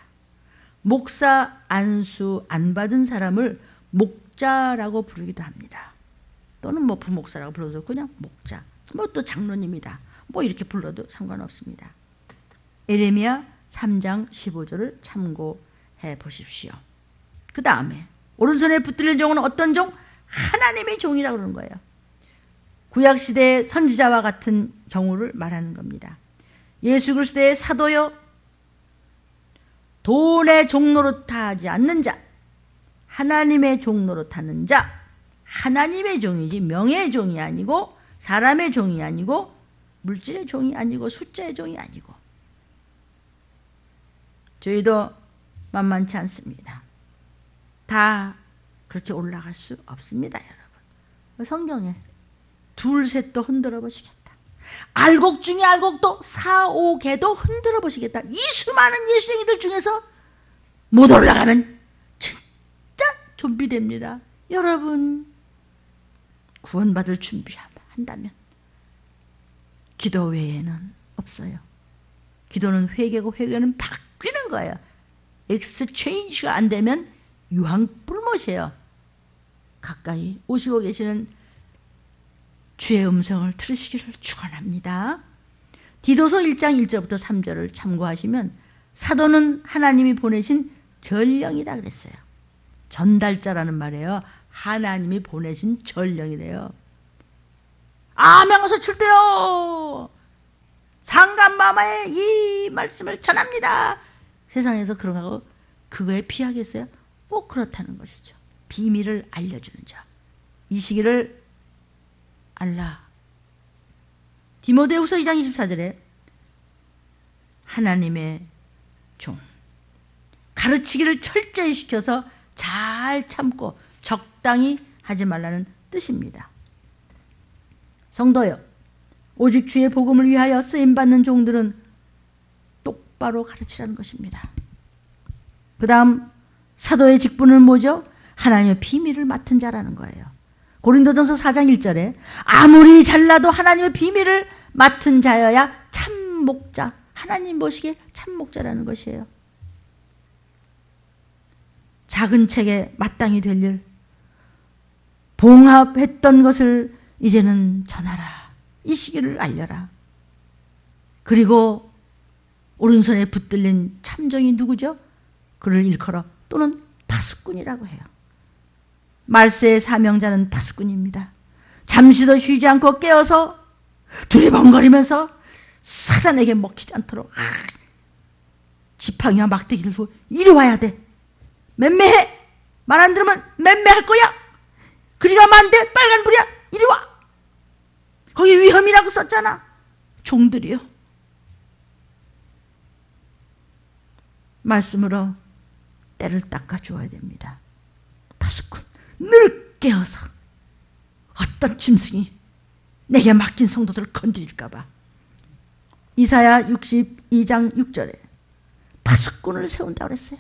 목사 안수 안 받은 사람을 목자라고 부르기도 합니다. 또는 뭐 부목사라고 불러도 그냥 목자, 뭐 또 장로님이다. 뭐 이렇게 불러도 상관없습니다. 에레미야 3장 15절을 참고해 보십시오. 그 다음에 오른손에 붙들린 종은 어떤 종? 하나님의 종이라고 그러는 거예요. 구약시대의 선지자와 같은 경우를 말하는 겁니다. 예수 그리스도의 사도요, 돈의 종로로 타지 않는 자, 하나님의 종로로 타는 자, 하나님의 종이지 명예의 종이 아니고 사람의 종이 아니고 물질의 종이 아니고 숫자의 종이 아니고. 저희도 만만치 않습니다. 다 그렇게 올라갈 수 없습니다, 여러분. 성경에 둘셋도 흔들어 보시겠다. 알곡 중에 알곡도 사오개도 흔들어 보시겠다. 이 수많은 예수쟁이들 중에서 못 올라가면 진짜 좀비 됩니다. 여러분 구원받을 준비한다면 기도 외에는 없어요. 기도는 회개고 회개는 바뀌는 거예요. 엑스체인지가 안 되면 유황 뿔못이에요. 가까이 오시고 계시는 주의 음성을 들으시기를 축원합니다. 디도서 1장 1절부터 3절을 참고하시면 사도는 하나님이 보내신 전령이다 그랬어요. 전달자라는 말이에요. 하나님이 보내신 전령이래요. 암양에서 출대요. 상감마마에 이 말씀을 전합니다. 세상에서 그런 거 그거에 피하겠어요? 꼭 그렇다는 것이죠. 비밀을 알려주는 자. 이 시기를 알라. 디모데후서 2장 24절에 하나님의 종. 가르치기를 철저히 시켜서 잘 참고 적당히 하지 말라는 뜻입니다. 성도여, 오직 주의 복음을 위하여 쓰임받는 종들은 똑바로 가르치라는 것입니다. 그 다음 사도의 직분은 뭐죠? 하나님의 비밀을 맡은 자라는 거예요. 고린도전서 4장 1절에 아무리 잘나도 하나님의 비밀을 맡은 자여야 참 목자, 하나님 보시기에 참 목자라는 것이에요. 작은 책에 마땅히 될 일, 봉합했던 것을 이제는 전하라. 이 시기를 알려라. 그리고 오른손에 붙들린 참정이 누구죠? 그를 일컬어 또는 파수꾼이라고 해요. 말세의 사명자는 파수꾼입니다. 잠시도 쉬지 않고 깨어서 두리번거리면서 사단에게 먹히지 않도록 지팡이와 막대기를 들고 이리 와야 돼. 맴매해. 말 안 들으면 맴매할 거야. 그리 가면 안 돼. 빨간불이야. 이리 와. 거기 위험이라고 썼잖아. 종들이요. 말씀으로 때를 닦아 주어야 됩니다. 파수꾼, 늘 깨어서 어떤 짐승이 내게 맡긴 성도들을 건드릴까 봐. 이사야 62장 6절에 파수꾼을 세운다고 그랬어요.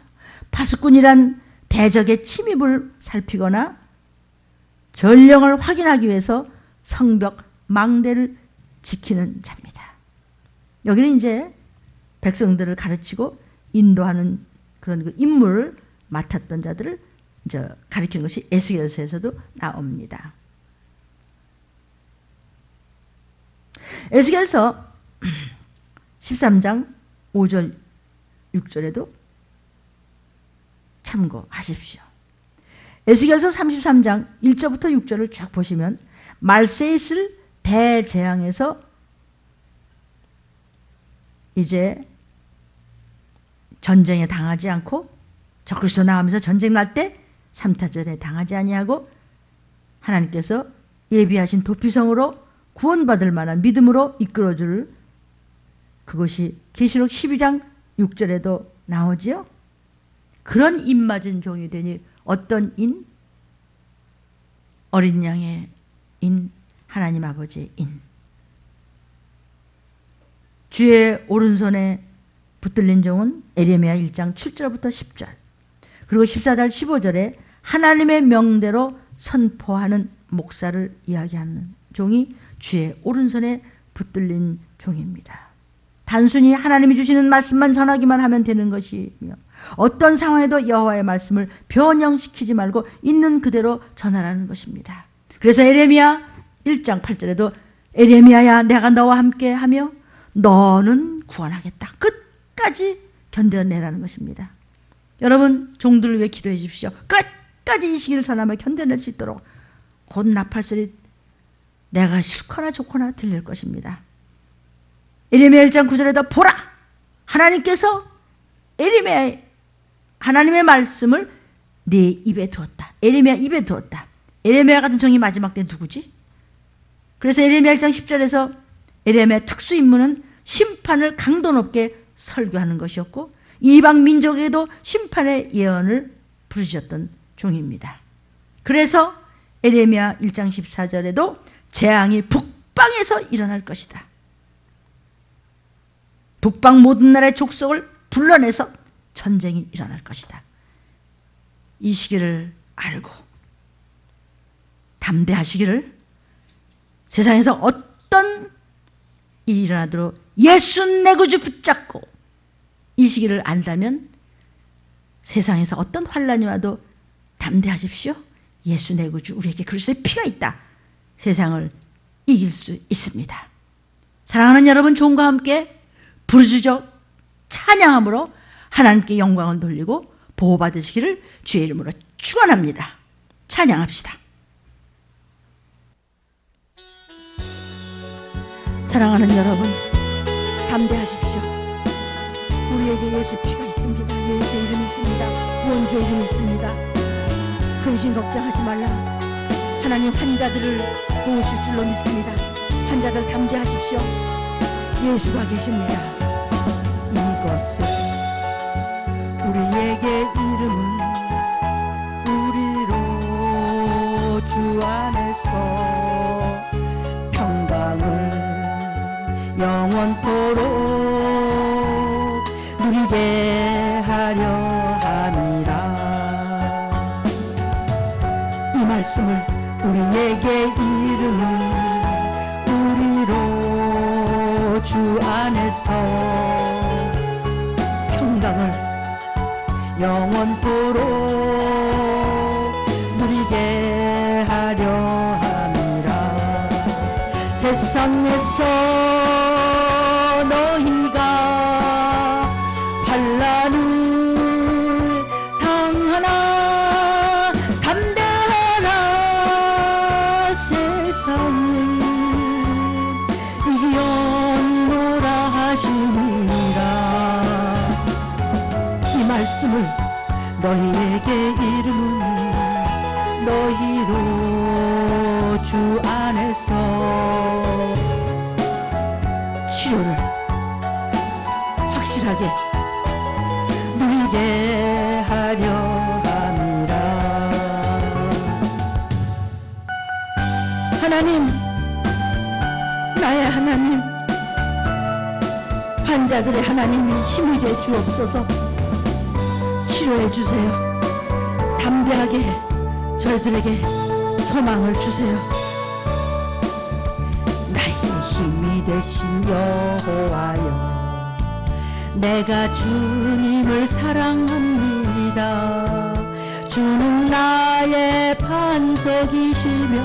파수꾼이란 대적의 침입을 살피거나 전령을 확인하기 위해서 성벽 망대를 지키는 자입니다. 여기는 이제 백성들을 가르치고 인도하는 그런 그 임무를 맡았던 자들을 이제 가리키는 것이 에스겔서에서도 나옵니다. 에스겔서 13장 5절 6절에도 참고하십시오. 에스겔서 33장 1절부터 6절을 쭉 보시면 말세에 있을 대재앙에서 이제 전쟁에 당하지 않고 적그리스도 나오면서 전쟁 날 때 삼타절에 당하지 아니하고 하나님께서 예비하신 도피성으로 구원받을 만한 믿음으로 이끌어줄 그것이 계시록 12장 6절에도 나오지요. 그런 인맞은 종이 되니 어떤 인? 어린 양의 인, 하나님 아버지의 인. 주의 오른손에 붙들린 종은 에레미야 1장 7절부터 10절, 그리고 14절 15절에 하나님의 명대로 선포하는 목사를 이야기하는 종이 주의 오른손에 붙들린 종입니다. 단순히 하나님이 주시는 말씀만 전하기만 하면 되는 것이며 어떤 상황에도 여호와의 말씀을 변형시키지 말고 있는 그대로 전하라는 것입니다. 그래서 에레미야 1장 8절에도 에레미야야 내가 너와 함께 하며 너는 구원하겠다. 끝까지 견뎌내라는 것입니다. 여러분 종들을 위해 기도해 주십시오. 끝까지 이 시기를 전하며 견뎌낼 수 있도록 곧 나팔소리 내가 싫거나 좋거나 들릴 것입니다. 에레미야 1장 9절에도 보라! 하나님께서 에레미야 하나님의 말씀을 네 입에 두었다. 에레미야 입에 두었다. 에레미야 같은 종이 마지막 때 누구지? 그래서 에레미야 1장 10절에서 에레미야 특수 임무는 심판을 강도 높게 설교하는 것이었고 이방 민족에도 심판의 예언을 부르셨던 종입니다. 그래서 에레미야 1장 14절에도 재앙이 북방에서 일어날 것이다. 북방 모든 나라의 족속을 불러내서 전쟁이 일어날 것이다. 이 시기를 알고 담대하시기를, 세상에서 어떤 일이 일어나도록 예수 내 구주 붙잡고 이 시기를 안다면 세상에서 어떤 환란이 와도 담대하십시오. 예수 내 구주 우리에게 그리스도의 피가 있다. 세상을 이길 수 있습니다. 사랑하는 여러분, 종과 함께 부르짖어 찬양함으로 하나님께 영광을 돌리고 보호받으시기를 주의 이름으로 축원합니다. 찬양합시다. 사랑하는 여러분, 담대하십시오. 우리에게 예수의 피가 있습니다. 예수의 이름이 있습니다. 구원주의 이름이 있습니다. 근심 걱정하지 말라. 하나님 환자들을 도우실 줄로 믿습니다. 환자들 담대하십시오. 예수가 계십니다. 것은 우리에게 이름은 우리로 주 안에서 평강을 영원토록 누리게 하려 함이라. 이 말씀을 우리에게 이름은 우리로 주 안에서 평강을 영원토록 누리게 하려 함이라. 세상에서 너희가 환난을 당하나 담대하라. 세상을 이겨노라 하시니라. 이 말씀을 너희에게 이름은 너희로 주 안에서 치료를 확실하게 누리게 하려 함이라. 하나님, 나의 하나님, 환자들의 하나님이 힘이 되 주옵소서. 치료해 주세요. 담대하게 저희들에게 소망을 주세요. 나의 힘이 되신 여호와여, 내가 주님을 사랑합니다. 주는 나의 반석이시며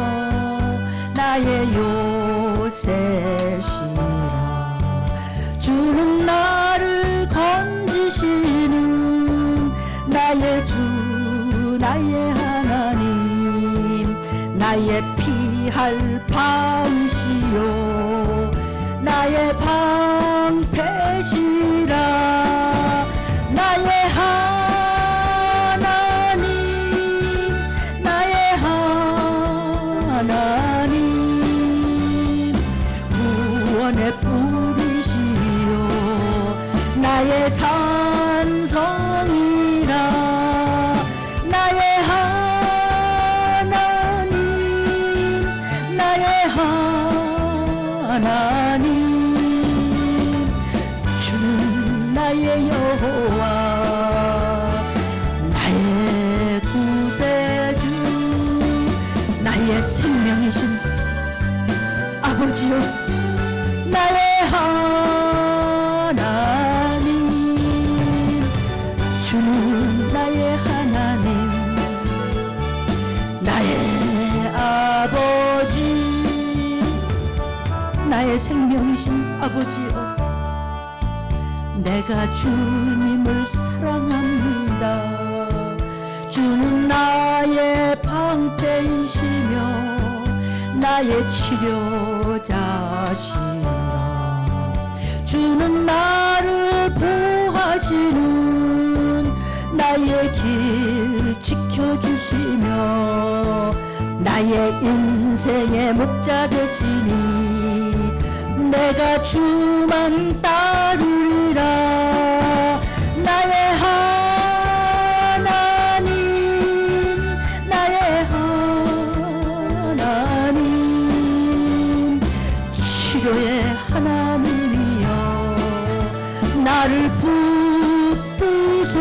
나의 요새시라. 주는 나를 건지시는 나의 주, 나의 하나님, 나의 피할 바위시요 나의 방패시라. 나의 하나님, 나의 하나님, 구원의 뿌리시요 나의 산성이라. 나의 하나님, 나의 하나님, 주는 나의 여호와, 나의 구세주, 나의 생명이신 아버지요, 나의 하나님, 주는 나의 하나님, 나의 아버지, 나의 생명이신 아버지여, 내가 주님을 사랑합니다. 주는 나의 방패이시며 나의 치료자시라. 주는 나를 보호하시는 나의 길 지켜주시며 나의 인생의 목자 되시니 내가 주만 따르리라. 나의 하나님, 나의 하나님, 치료의 하나님이여, 나를 붙드소